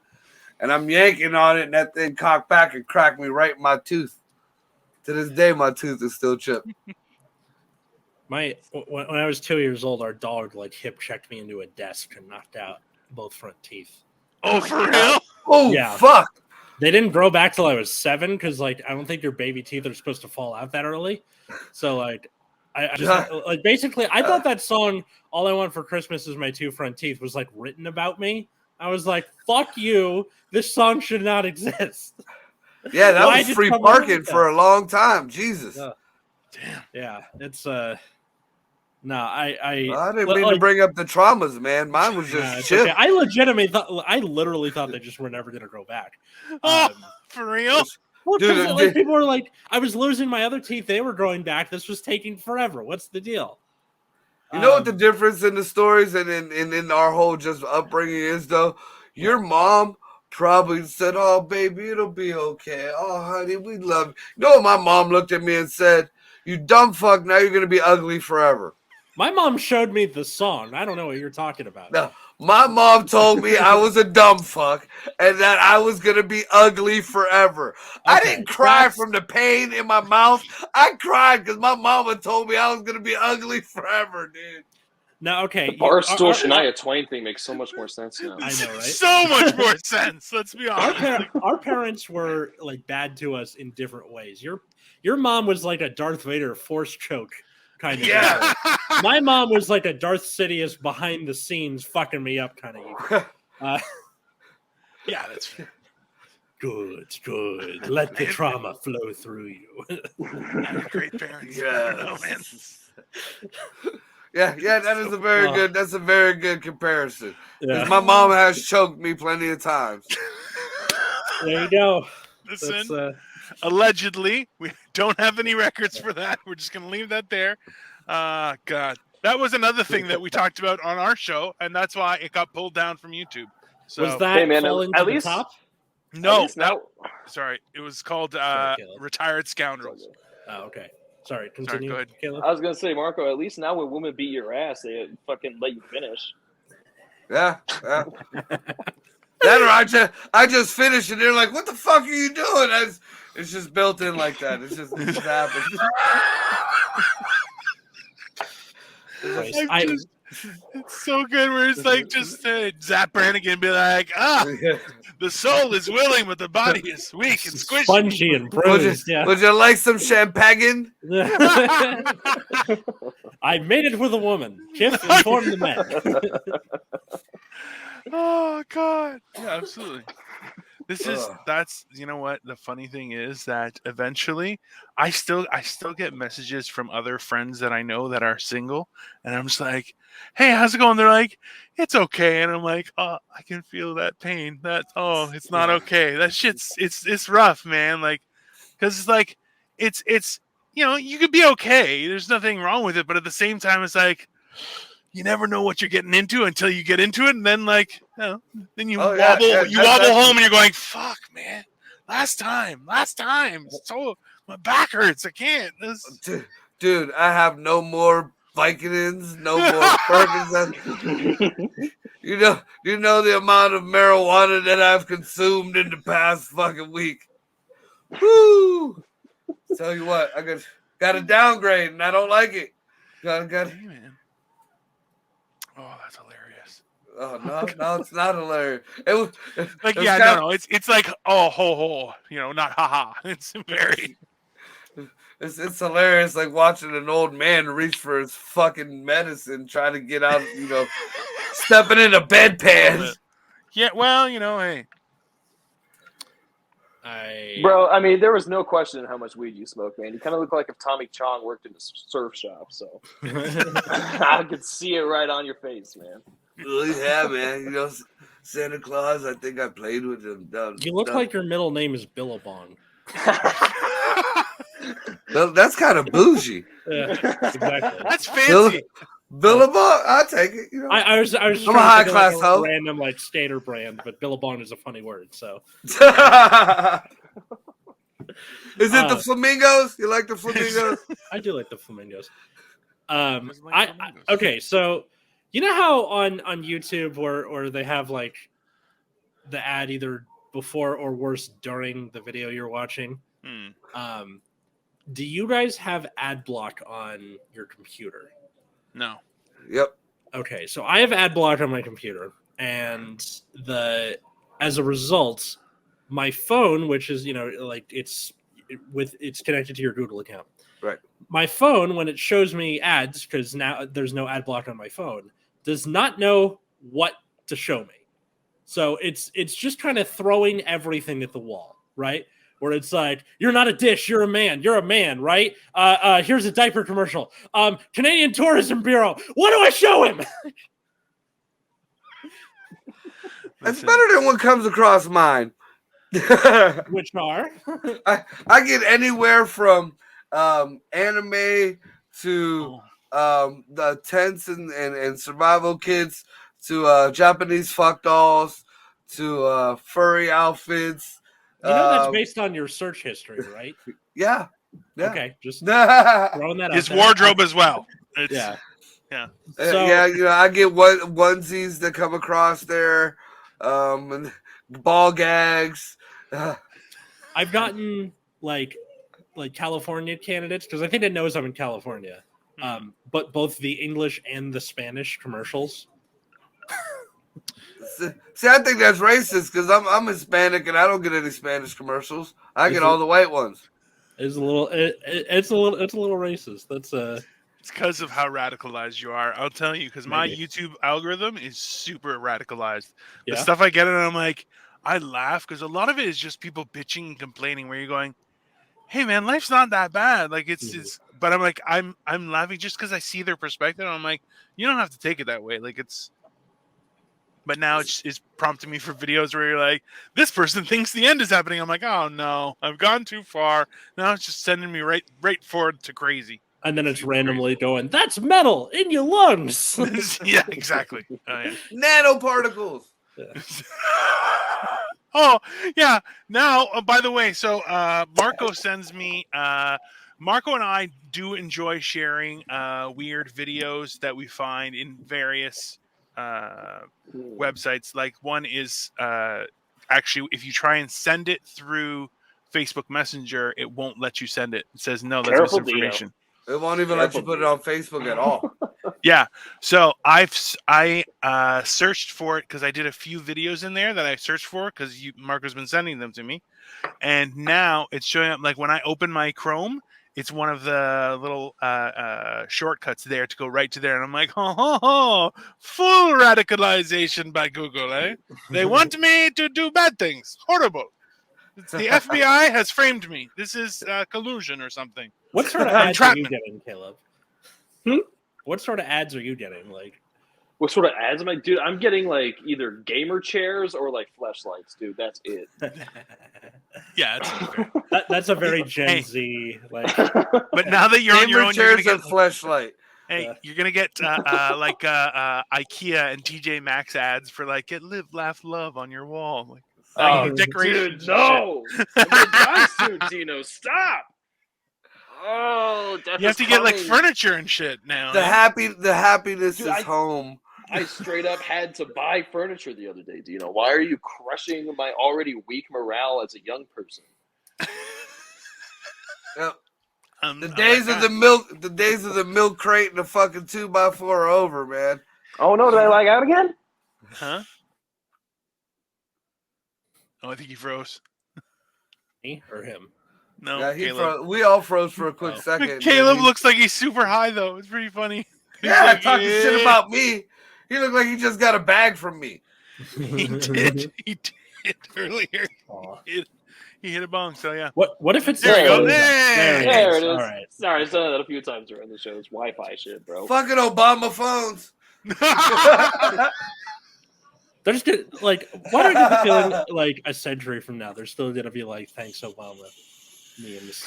D: And I'm yanking on it, and that thing cocked back and cracked me right in my tooth. To this day, my tooth is still chipped.
B: When I was 2 years old, our dog like hip checked me into a desk and knocked out both front teeth.
A: Oh, for real?
D: Oh,
B: Yeah.
D: fuck.
B: They didn't grow back till I was 7 because like I don't think your baby teeth are supposed to fall out that early. So like I just like basically I thought that song "All I Want for Christmas Is My Two Front Teeth" was like written about me I was like, "Fuck you! This song should not exist."
D: Yeah, that
B: Why
D: was
B: did
D: free
B: someone
D: parking
B: make
D: for a long time. Jesus.
B: Yeah.
A: Damn.
B: Yeah, it's no, I
D: Well, I didn't mean to bring up the traumas, man. Mine was just
B: it's
D: chill.
B: okay. I literally thought they just were never gonna go back.
A: Oh, for real?
B: Well,
D: Dude,
B: because like people were like, I was losing my other teeth; they were growing back. This was taking forever. What's the deal?
D: You know what the difference in the stories and in our whole just upbringing is, though? Your mom probably said, "Oh, baby, it'll be okay. Oh, honey, we love you." You know what my mom looked at me and said? "You dumb fuck, now you're going to be ugly forever."
B: My mom showed me the song. I don't know what you're talking about.
D: No, my mom told me I was a dumb fuck and that I was going to be ugly forever. I didn't cry from the pain in my mouth. I cried because my mama told me I was going to be ugly forever, dude.
B: No, okay.
C: The Barstool Shania Twain thing makes so much more sense now.
B: I know, right?
A: So much more sense. Let's be honest.
B: Our parents were like bad to us in different ways. Your mom was like a Darth Vader force choke kind of.
A: Yeah.
B: My mom was like a Darth Sidious behind the scenes fucking me up kind of evil.
A: Yeah, that's fair.
B: Good. Let the trauma flow through you.
A: Great parents.
D: Yeah.
A: Man.
D: Yeah, that is a very good. That's a very good comparison.
B: Yeah.
D: My mom has choked me plenty of times.
B: There you go.
A: Listen, allegedly, we don't have any records for that. We're just gonna leave that there. God, that was another thing that we talked about on our show, and that's why it got pulled down from YouTube. So,
B: was that falling to the top?
A: No, sorry, it was called Retired Scoundrels.
B: Oh, okay. Sorry, continue.
A: Sorry, go ahead.
B: Caleb.
C: I was gonna say, Marco, at least now when women beat your ass, they fucking let you finish.
D: Yeah. That or I just finished and they're like, "What the fuck are you doing?" It's just built in like that. It just happens.
A: It's so good where it's like just Zap Brannigan be like, the soul is willing, but the body is weak and squishy.
B: Spongy and bruised.
D: Would you like some champagne?
B: I made it with a woman. Jeff informed the men.
A: Oh God. Yeah, absolutely. That's you know what the funny thing is that eventually I still get messages from other friends that I know that are single, and I'm just like, "Hey, how's it going?" They're like, "It's okay," and I'm like, "Oh, I can feel that pain. It's not okay. That shit's it's rough, man. Like, because it's like it's you could be okay. There's nothing wrong with it, but at the same time, it's like." You never know what you're getting into until you get into it, and then then you wobble home, and you're going, "Fuck, man! Last time. So my back hurts. I can't."
D: Dude, I have no more Vicodins, no more Perkins. You know the amount of marijuana that I've consumed in the past fucking week. Woo! Tell you what, I got to downgrade, and I don't like it. Got.
A: Hey, man. Oh, that's hilarious.
D: Oh no, it's not hilarious. It was
A: it's like ho, not haha. It's very.
D: It's hilarious, like watching an old man reach for his fucking medicine, trying to get out, stepping into bedpans.
A: Yeah, well, hey.
C: Bro, I mean, there was no question how much weed you smoked, man. You kind of look like if Tommy Chong worked in a surf shop, so I could see it right on your face, man.
D: Yeah, man. Santa Claus, I think I played with him.
B: You look like your middle name is Billabong.
D: Well, that's kind of bougie.
B: Yeah, exactly.
A: That's fancy.
D: Billabong, I'll take it.
B: I was
D: I'm a high class hoe.
B: Random like skater brand, but Billabong is a funny word. So,
D: is it the flamingos? You like the flamingos?
B: I do like the flamingos. Okay, so you know how on YouTube or they have like the ad either before or worse during the video you're watching. Do you guys have ad block on your computer?
A: No.
D: Yep.
B: Okay, so I have ad block on my computer, and as a result, my phone, which is it's connected to your Google account.
D: Right.
B: My phone, when it shows me ads, because now there's no ad block on my phone, does not know what to show me. So it's just kind of throwing everything at the wall, right? Where it's like, you're not a dish, you're a man, right? Here's a diaper commercial. Canadian Tourism Bureau. What do I show him?
D: It's better than what comes across mine.
B: Which are?
D: I get anywhere from anime to the tents and survival kits to Japanese fuck dolls to furry outfits.
B: That's based on your search history, right?
D: Yeah.
B: Okay, just throwing that out.
A: His wardrobe as well.
B: Yeah.
D: So, I get onesies that come across there, and ball gags.
B: I've gotten like California candidates because I think it knows I'm in California. But both the English and the Spanish commercials.
D: See, I think that's racist because I'm Hispanic and I don't get any Spanish commercials. I get all the white ones.
B: It's a little racist. That's
A: It's because of how radicalized you are. I'll tell you, because my YouTube algorithm is super radicalized. The stuff I get, and I'm like, I laugh because a lot of it is just people bitching and complaining. Where you're going, hey man, life's not that bad. Like it's. But I'm like, I'm laughing just because I see their perspective. I'm like, you don't have to take it that way. Like it's. But now it's prompting me for videos where you're like, this person thinks the end is happening. I'm like, oh no, I've gone too far. Now it's just sending me right forward to crazy.
B: And then it's randomly going, that's metal in your lungs.
A: Yeah, exactly.
D: Nanoparticles.
B: Yeah.
A: Oh, yeah. Now, by the way, so Marco sends me... Marco and I do enjoy sharing weird videos that we find in various websites. Like one is actually, if you try and send it through Facebook Messenger, it won't let you send it. It says, no, that's misinformation.
D: It won't even let you put it on Facebook at all.
A: Yeah. So I searched for it because I did a few videos in there that I searched for because Marco's been sending them to me. And now it's showing up like when I open my Chrome, it's one of the little shortcuts there to go right to there. And I'm like, full radicalization by Google, eh? They want me to do bad things. Horrible. The FBI has framed me. This is collusion or something.
B: What sort of ads are you getting, Caleb? What sort of ads are you getting? Like,
C: what sort of ads am I? Dude, I'm getting like either gamer chairs or like fleshlights, dude. That's it.
A: Yeah,
B: that's a very Gen Z. Like,
A: but now that you're on your own,
D: chairs and fleshlight.
A: Hey, you're gonna get like IKEA and TJ Maxx ads for like get live, laugh, love on your wall. Like, decorations.
C: Dude, no. I'm soon, Dino. Stop. Oh,
A: you have to get like furniture and shit now.
D: The happiness is home.
C: I straight up had to buy furniture the other day, Dino. Why are you crushing my already weak morale as a young person?
D: Yep. The days of the milk crate and the fucking 2x4 are over, man.
C: Oh no, did I lag out again?
A: Huh? Oh, I think he froze.
B: Me or him?
A: No,
D: yeah,
A: Caleb.
D: We all froze for a quick second.
A: Caleb looks like he's super high, though. It's pretty funny.
D: Yeah, talking shit about me. He looked like he just got a bag from me.
A: He did earlier. He hit a bong, so yeah.
B: What if it's
A: there? You go.
C: There it is.
B: All right.
C: Sorry, I said that a few times during the show. It's Wi-Fi shit, bro.
D: Fucking Obama phones.
B: They're just gonna, like, why don't you feeling like a century from now they're still gonna be like, thanks Obama memes.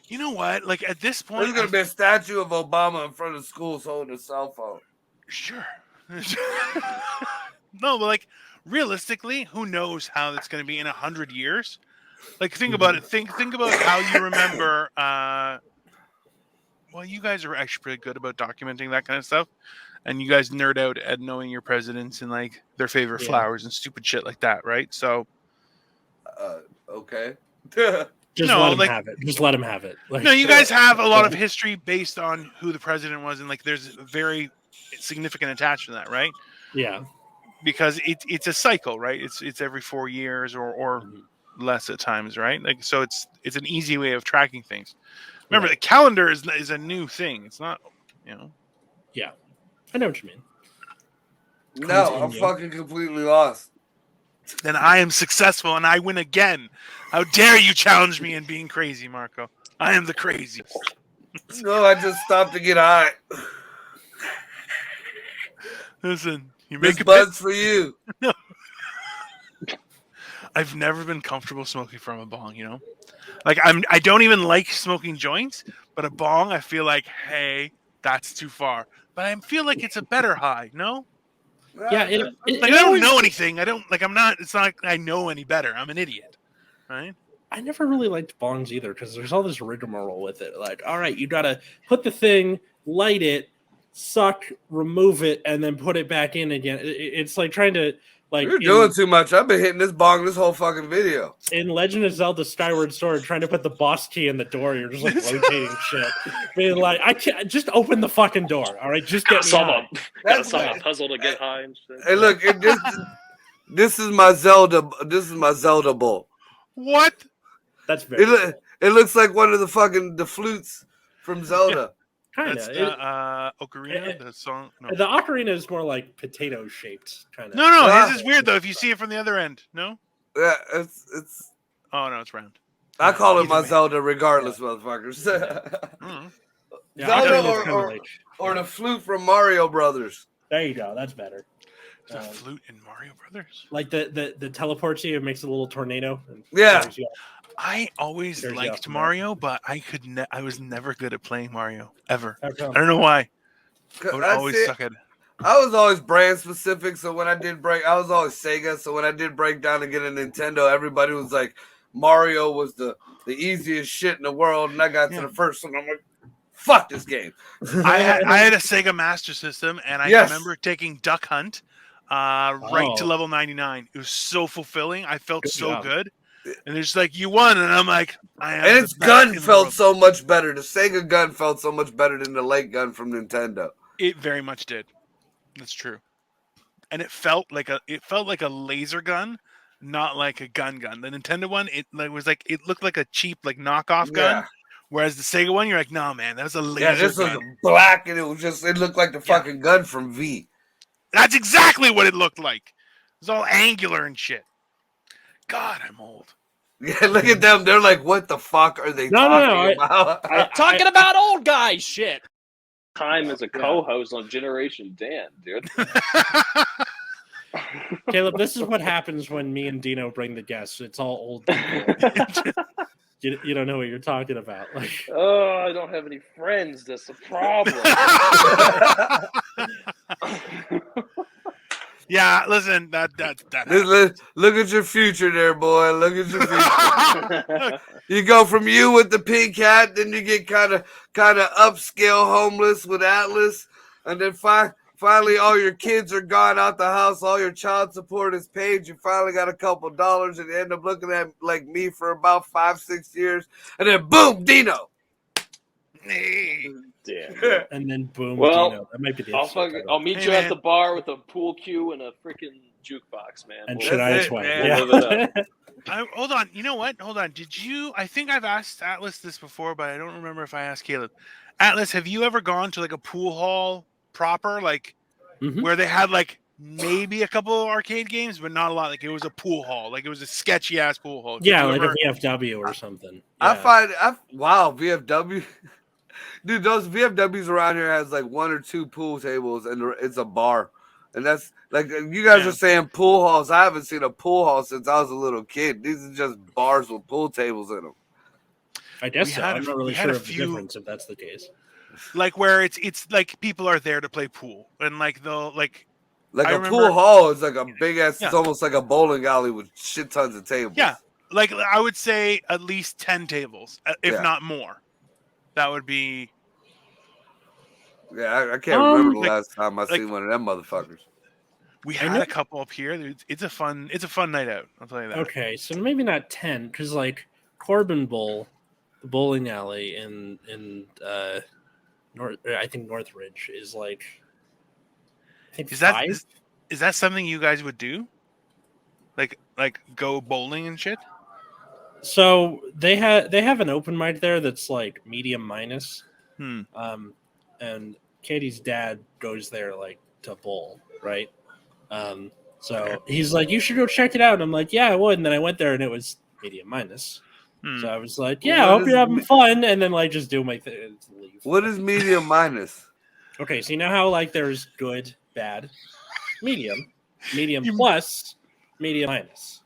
A: You know what? Like at this point,
D: there's gonna be a statue of Obama in front of schools holding a cell phone.
A: Sure. No, but like realistically, who knows how it's gonna be in 100 years? Like think about it. Think about how you remember. Well, you guys are actually pretty good about documenting that kind of stuff. And you guys nerd out at knowing your presidents and like their favorite flowers and stupid shit like that, right? So,
D: okay.
B: Just let him have it. Just let him have it. Like,
A: no, you guys have a lot of history based on who the president was, and like there's a very significant attachment to that, right?
B: Yeah.
A: Because it's a cycle, right? It's every 4 years or less at times, right? Like so, it's an easy way of tracking things. Remember, the calendar is a new thing. It's not,
B: Yeah. I know what you mean.
D: No, I'm fucking completely lost.
A: then I am successful and I win again. How dare you challenge me in being crazy, Marco? I am the craziest.
D: No, I just stopped to get high.
A: Listen, you
D: This
A: make a
D: bud's for you.
A: I've never been comfortable smoking from a bong, you know? Like I don't even like smoking joints, but a bong I feel like, hey, that's too far. But I feel like it's a better high, no?
B: Yeah,
A: Like
B: it
A: I don't
B: always,
A: know anything. I'm not it's not like I know any better. I'm an idiot. Right?
B: I never really liked bongs either because there's all this rigmarole with it. Like, all right, you gotta put the thing, light it, suck, remove it, and then put it back in again. It's like trying to
D: You're doing too much. I've been hitting this bong this whole fucking video.
B: in Legend of Zelda Skyward Sword, trying to put the boss key in the door. You're just like rotating shit, being like, I can't just open the fucking door. All right, just get me high.
C: Gotta solve a puzzle to get high and shit.
D: Hey, look, this is my Zelda. This is my Zelda bowl.
A: What?
B: That's very cool.
D: It looks like one of the flutes from Zelda.
B: Kind
A: That's
B: of.
A: Ocarina, the song. No.
B: The ocarina is more like potato shaped, kind of.
A: No, his is weird though. If you see it from the other end, no.
D: Yeah, it's.
A: Oh no, it's round.
D: I call it my
A: Either way.
D: Zelda, regardless, motherfuckers.
A: Mm.
B: Yeah,
D: Zelda
B: ocarina's kinda like-
D: or the flute from Mario Brothers.
B: there you go. That's better.
A: There's a flute in Mario Brothers.
B: Like the teleports you, it makes a little tornado. And
D: Yeah.
B: carries you off.
A: I always
B: There's
A: liked
B: the-
A: Mario, but I was never good at playing Mario ever.
B: How come?
A: I don't know why. I would
D: I
A: always
D: see-
A: suck at it.
D: I was always brand specific, so when I did break, I was always Sega. So when I did break down and get a Nintendo, everybody was like, Mario was the easiest shit in the world, and I got to the first one, I'm like, fuck this game.
A: I had a Sega Master System, and I
D: Yes.
A: remember taking Duck Hunt right to level 99. It was so fulfilling. I felt
B: Good
A: so
B: job.
A: good. And it's like, you won, and I'm like, I am.
D: And
A: the
D: its
A: best
D: gun
A: in the
D: felt
A: world.
D: so much better. The Sega gun felt so much better than the light gun from Nintendo.
A: It very much did. That's true. And it felt like a laser gun, not like a gun. The Nintendo one, it looked like a cheap like knockoff gun.
D: Yeah.
A: Whereas the Sega one, you're like, no man, that was a laser
D: Yeah, this was
A: gun.
D: black, and it looked like the fucking gun from V.
A: That's exactly what it looked like. It was all angular and shit. God, I'm old.
D: Yeah, look at them. They're like, what the fuck are they
B: No,
D: talking about?
E: Talking about old guys shit.
C: Time as a co-host on Generation Dan, dude.
B: Caleb, this is what happens when me and Dino bring the guests. It's all old people. You don't know what you're talking about. Like,
C: Oh, I don't have any friends. That's the problem.
A: Yeah, listen, that
D: Look at your future there, boy. Look at your future. You go from you with the pink hat, then you get kind of upscale homeless with Atlas, and then finally all your kids are gone out the house, all your child support is paid, you finally got a couple dollars, and you end up looking at like me for about 5-6 years, and then boom, Dino.
C: Damn.
B: and then boom,
C: Well,
B: Dino. That might be the
C: I'll meet you at the bar with a pool cue and a freaking jukebox, man.
B: and
C: We'll-
B: Shania
D: That's it,
B: Twain.
D: man.
B: Yeah.
C: We'll live it
A: hold on. You know what? Hold on. I think I've asked Atlas this before, but I don't remember if I asked Caleb. Atlas, have you ever gone to like a pool hall proper, like
B: Mhm.
A: where they had like maybe a couple of arcade games, but not a lot? Like it was a pool hall, like it was a sketchy ass pool hall. Did
B: Yeah,
A: you
B: like
A: ever-
B: a VFW or something.
D: I
B: Yeah.
D: find wow, VFW. Dude, those VFWs around here has like 1 or 2 pool tables and it's a bar. And that's like you guys
A: Yeah.
D: are saying pool halls. I haven't seen a pool hall since I was a little kid. These are just bars with pool tables in them.
B: I guess
A: We
B: so.
A: had
B: I'm
A: a-
B: not really
A: we had
B: sure
A: a
B: of the
A: few-
B: difference if that's the case.
A: like where it's like people are there to play pool, and like they'll like
D: Like
A: I
D: a
A: remember-
D: pool hall is like a big ass.
A: Yeah.
D: It's almost like a bowling alley with shit tons of tables.
A: Yeah. like I would say at least 10 tables, if
D: Yeah.
A: not more. That would be.
D: Yeah. I can't remember the
A: like-
D: last time I seen one of them motherfuckers.
A: We
B: I
A: had
B: know-
A: a couple up here. It's a fun night out. I'll tell you that.
B: Okay, so maybe not 10, because like Corbin Bowl, the bowling alley in I think Northridge is like I think
A: Is that
B: 5.
A: is that something you guys would do? Like go bowling and shit?
B: So they have an open mic there that's like medium minus.
A: Hmm.
B: And Katie's dad goes there like to bowl, right? So he's like, you should go check it out. And I'm like, yeah, I would. And then I went there and it was medium minus. So I was like, yeah, I hope you're having fun. And then like just do my thing and leave.
D: What is medium minus?
B: Okay, so you know how like there's good, bad, medium plus, medium minus.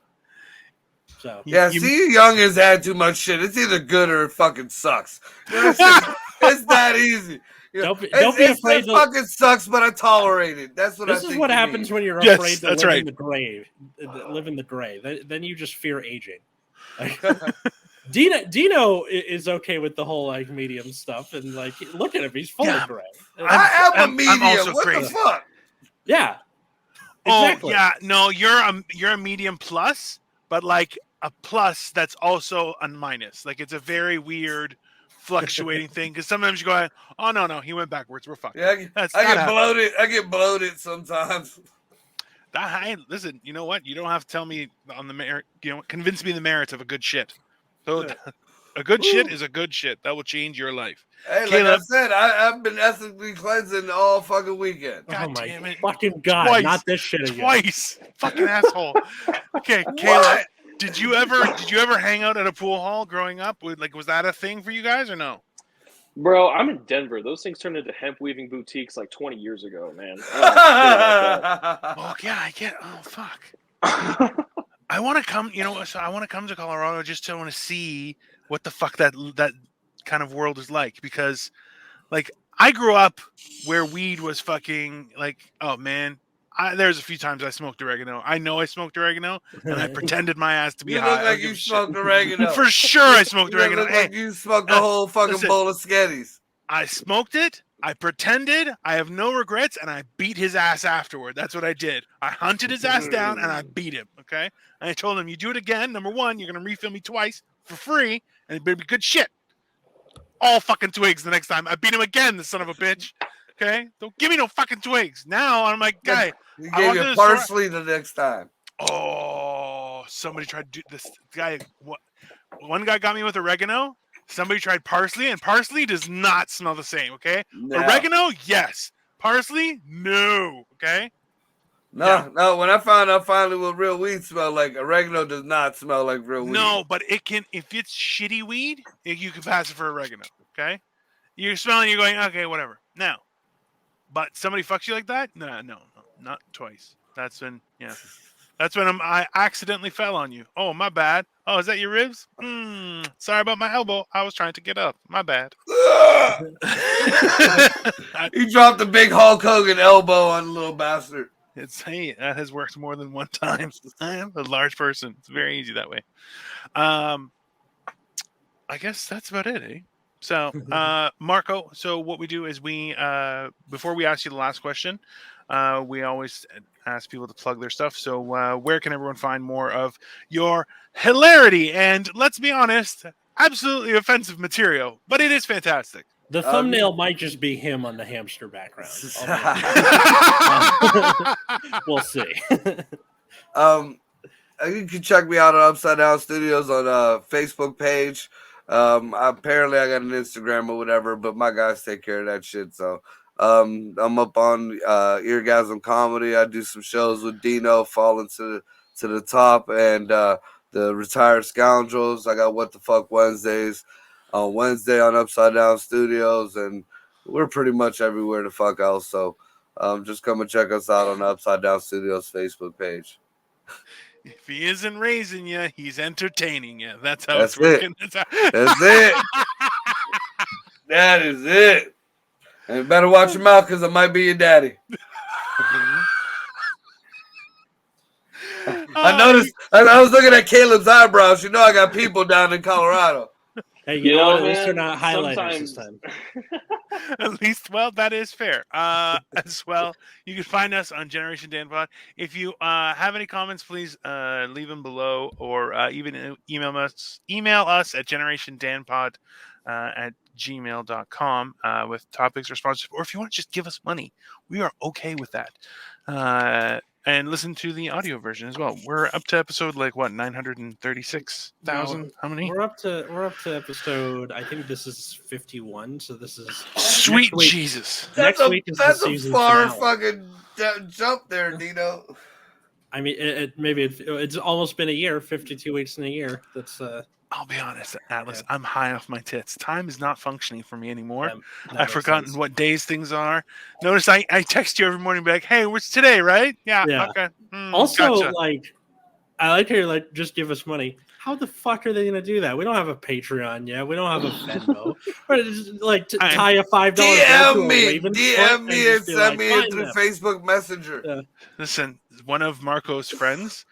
B: So
D: yeah, see, youngins had too much shit. It's either good or it fucking sucks. It's that easy.
B: Don't be afraid.
D: It fucking sucks, but I tolerate it. That's what I think.
B: This is what happens when you're afraid to live in the grave. Live in the gray. Then you just fear aging. Dino is okay with the whole like medium stuff, and like look at him, he's fully gray.
D: I am a medium. What crazy. The fuck?
B: Yeah. Exactly.
A: Oh yeah, no, you're a medium plus, but like a plus that's also a minus. Like it's a very weird fluctuating thing because sometimes you go, oh no, he went backwards. We're fucked.
D: Yeah, I get bloated. I get bloated sometimes.
A: Listen, you know what? You don't have to tell me on the merit. Convince me the merits of a good shit. So a good shit is a good shit. That will change your life.
D: Hey, Caleb, like I said, I've been ethically cleansing all fucking weekend.
A: God damn it.
B: Fucking God. Twice. Not this shit again.
A: Twice. Fucking asshole. Okay, Caleb, did you ever hang out at a pool hall growing up? Was that a thing for you guys or no?
C: Bro, I'm in Denver. Those things turned into hemp weaving boutiques like 20 years ago, man.
A: Oh yeah, I get. Oh fuck. I want to come. So I want to come to Colorado just to want to see what the fuck that kind of world is like because, like, I grew up where weed was fucking like. Oh man, there's a few times I smoked oregano. I know I smoked oregano, and I pretended my ass to be high.
D: You look like you smoked oregano.
A: For sure, I smoked oregano.
D: Look like you smoked the whole fucking bowl of Sketties.
A: I smoked it. I pretended. I have no regrets, and I beat his ass afterward. That's what I did. I hunted his ass down, and I beat him. Okay, and I told him, "You do it again. Number one, you're gonna refill me twice for free, and it better be good shit. All fucking twigs the next time. I beat him again, the son of a bitch. Okay, don't give me no fucking twigs. Now I'm like, guy.
D: You gave you parsley the next time.
A: Oh, somebody tried to do this. Guy, one guy got me with oregano. Somebody tried parsley, and parsley does not smell the same, okay? No. Oregano, yes. Parsley, no, okay?
D: No. When I found out finally what real weed smelled like, oregano does not smell like real weed.
A: No, but it can. If it's shitty weed, you can pass it for oregano, okay? You're smelling, you're going, okay, whatever. Now, but somebody fucks you like that? No, not twice. That's when, yeah. That's when I accidentally fell on you. Oh, my bad. Oh, is that your ribs? Sorry about my elbow. I was trying to get up. My bad.
D: You dropped a big Hulk Hogan elbow on the little bastard.
A: Hey, that has worked more than one time. I am a large person. It's very easy that way. I guess that's about it, eh? So, Marco, so what we do is we, before we ask you the last question, we always ask people to plug their stuff. So where can everyone find more of your hilarity and, let's be honest, absolutely offensive material, but it is fantastic.
B: The thumbnail might just be him on the hamster background. We'll see.
D: You can check me out on Upside Down Studios on Facebook page. Apparently I got an Instagram or whatever, but my guys take care of that shit. So I'm up on Eargasm Comedy. I do some shows with Dino, Falling to the Top, and the Retired Scoundrels. I got What the Fuck Wednesdays on Wednesday on Upside Down Studios, and we're pretty much everywhere the fuck else. So just come and check us out on the Upside Down Studios Facebook page.
A: If he isn't raising you, he's entertaining you. That's how it's working.
D: That's it. That is it. And you better watch your mouth because I might be your daddy. I noticed. I was looking at Caleb's eyebrows. You know I got people down in Colorado.
B: Hey, you know what? At least they're not highlighters this time.
A: At least, well, that is fair. As well, you can find us on Generation Dan Pod. If you have any comments, please leave them below, or even email us at generationdanpod at gmail.com with topics or sponsors. Or if you want to just give us money, we are okay with that. And listen to the audio version as well. We're up to episode 936,000.
B: No,
A: how many?
B: We're up to episode. I think this is 51. So this is
A: sweet Jesus.
D: That's a far fucking jump there, Dino.
B: I mean, it's almost been a year, 52 weeks in a year. That's
A: I'll be honest, Atlas.
B: Yeah.
A: I'm high off my tits. Time is not functioning for me anymore.
B: that
A: I've
B: makes
A: forgotten
B: sense.
A: what days things are. Notice I text you every morning, be like, "Hey, what's today?" Right? Yeah.
B: Yeah.
A: Okay.
B: Also,
A: Gotcha.
B: like, I like how you're like, just give us money. How the fuck are they gonna do that? We don't have a Patreon yet. We don't have a Venmo. But it's just, like tie a $5 bill to a Raven's foot
D: DM me and
B: just be
D: send
B: like,
D: me
B: find
D: it through
B: them.
D: Facebook Messenger.
A: Listen, one of Marco's friends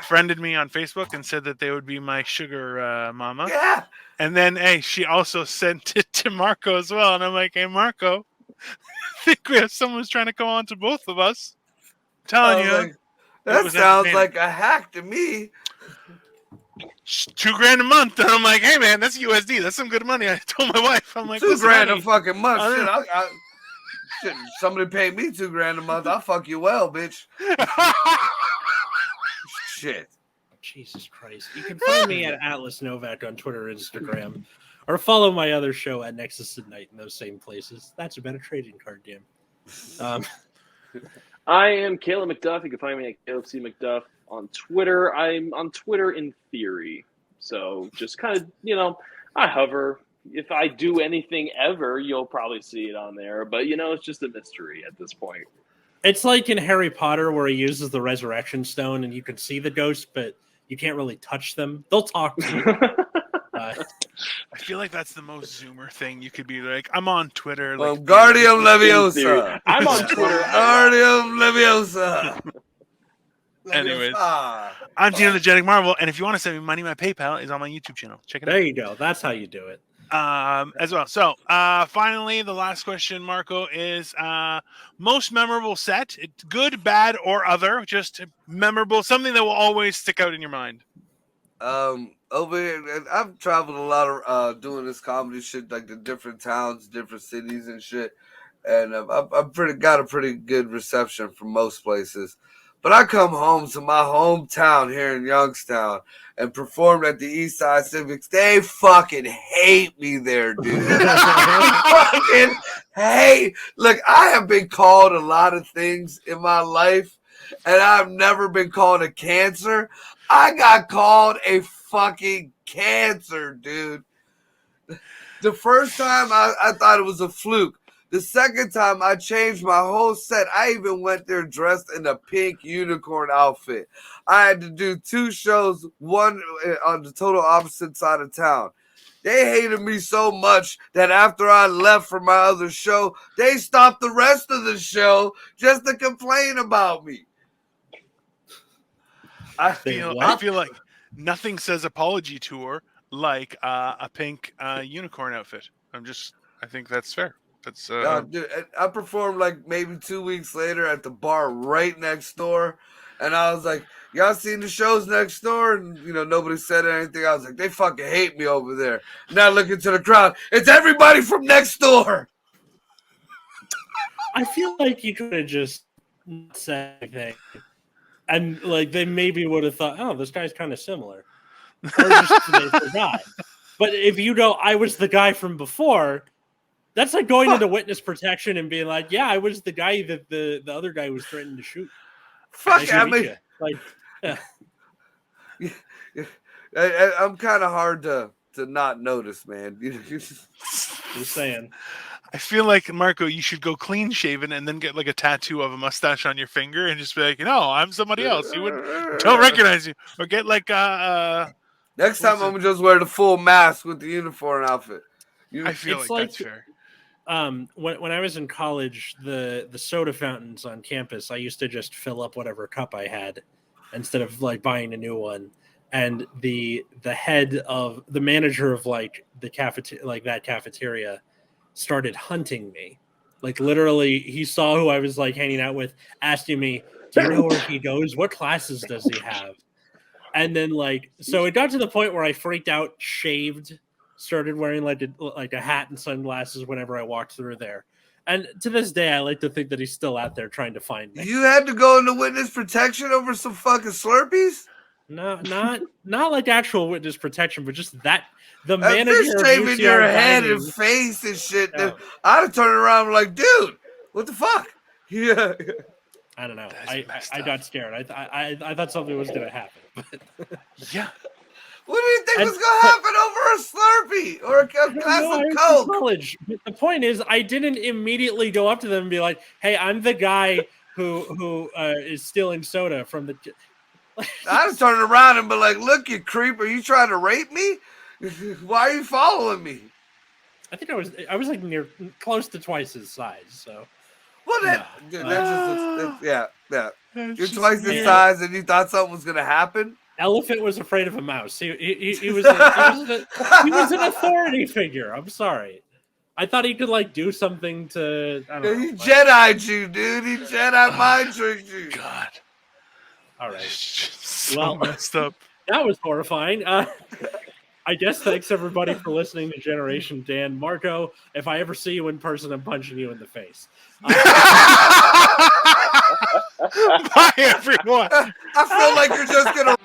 A: friended me on Facebook and said that they would be my sugar mama.
D: Yeah.
A: And then, hey, she also sent it to Marco as well. And I'm like, hey, Marco, I think we have someone who's trying to come on to both of us. I'm telling
D: I was
A: you.
D: like,
A: It
D: that
A: was
D: sounds
A: entertaining.
D: like a hack to me.
A: $2,000 a month. And I'm like, hey, man, that's USD. That's some good money. I told my wife, I'm like, listen,
D: $2,000 a
A: honey,
D: fucking month.
A: I
D: Shit,
A: don't-
D: shit, somebody paid me $2,000 a month. I'll fuck you well, bitch. Shit.
B: Jesus Christ. You can find me at Atlas Novak on Twitter and Instagram. Or follow my other show at Nexus at Night in those same places. That's a better trading card game.
C: I am Caleb McDuff. You can find me at Caleb C. McDuff on Twitter. I'm on Twitter in theory. So just kind of, I hover. If I do anything ever, you'll probably see it on there. But, it's just a mystery at this point.
B: It's like in Harry Potter where he uses the resurrection stone and you can see the ghost, but you can't really touch them. They'll talk to you.
A: I feel like that's the most Zoomer thing. You could be like, I'm on Twitter. Like,
D: Guardium
C: In theory.
D: Leviosa.
C: I'm on Twitter.
D: Guardium Leviosa.
A: Anyways,
D: Leviosa.
A: I'm Dino the Genetic Marvel. And if you want to send me money, my PayPal is on my YouTube channel. Check it out.
B: There you go. That's how you do it.
A: As well. So, finally, the last question, Marco, is most memorable set. It's good, bad, or other. Just memorable, something that will always stick out in your mind.
D: Over here, I've traveled a lot of doing this comedy shit, like the different towns, different cities, and shit. And I've got a pretty good reception from most places. But I come home to my hometown here in Youngstown and performed at the East Side Civics. They fucking hate me there, dude. Fucking hate. Look, I have been called a lot of things in my life, and I've never been called a cancer. I got called a fucking cancer, dude. The first time I thought it was a fluke. The second time I changed my whole set. I even went there dressed in a pink unicorn outfit. I had to do 2 shows, one on the total opposite side of town. They hated me so much that after I left for my other show, they stopped the rest of the show just to complain about me.
A: I feel like nothing says apology tour like a pink unicorn outfit. I think that's fair. That's
D: dude, I performed like maybe 2 weeks later at the bar right next door, and I was like, "Y'all seen the shows next door?" And nobody said anything. I was like, "They fucking hate me over there." Now look into the crowd. It's everybody from next door.
B: I feel like you could have just said anything. And like they maybe would have thought, oh, this guy's kind of similar. Or just they forgot. But if you know I was the guy from before, that's like going into witness protection and being like, yeah, I was the guy that the other guy was threatening to shoot.
D: Fuck,
B: Nice
D: I
B: to meet
D: mean,
B: you. Like,
D: I'm kind of hard to not notice, man.
B: just saying.
A: I feel like, Marco, you should go clean shaven and then get like a tattoo of a mustache on your finger and just be like, I'm somebody else. You don't recognize you. Or get like
D: next time I'm gonna just wear the full mask with the uniform outfit.
A: I feel like that's fair.
B: When I was in college, the soda fountains on campus, I used to just fill up whatever cup I had instead of like buying a new one. And the head of the manager of like the cafeteria started hunting me. Like literally, he saw who I was like hanging out with, asking me, "Do you know where he goes? What classes does he have?" And then so it got to the point where I freaked out, shaved, started wearing like a hat and sunglasses whenever I walked through there. And to this day, I like to think that he's still out there trying to find me.
D: You had to go into witness protection over some fucking Slurpees?
B: No, not like actual witness protection, but just that the manager
D: If you're shaving your head
B: dining,
D: and face and shit,
B: Yeah.
D: I'd have turned around and like, dude, what the fuck? Yeah.
B: I don't know.
A: That's messed
B: I
A: up.
B: got scared. I thought something was going to happen.
A: Yeah.
D: What do you think
B: And-
D: was gonna happen over a Slurpee or a glass
B: No, I
D: of
B: was in
D: Coke?
B: college. But the point is, I didn't immediately go up to them and be like, "Hey, I'm the guy who is stealing soda from the."
D: I just turned around and be like, "Look, you creep! Are you trying to rape me? Why are you following me?"
B: I think I was like close to twice his size. So
D: Well, that,
B: No.
D: dude, that's yeah.
A: That's
D: You're
A: just
D: twice his
A: weird.
D: size, and you thought something was gonna happen.
B: Elephant was afraid of a mouse. He was he was an authority figure. I'm sorry. I thought he could like do something to. I don't know.
D: He Jedi'd you, dude. He Jedi mind tricked you.
A: God.
B: All right.
A: It's just so
B: Well-
A: messed up.
B: That was horrifying. I guess thanks everybody for listening to Generation Dan. Marco, if I ever see you in person, I'm punching you in the face.
A: Bye, everyone.
D: I feel like you're just gonna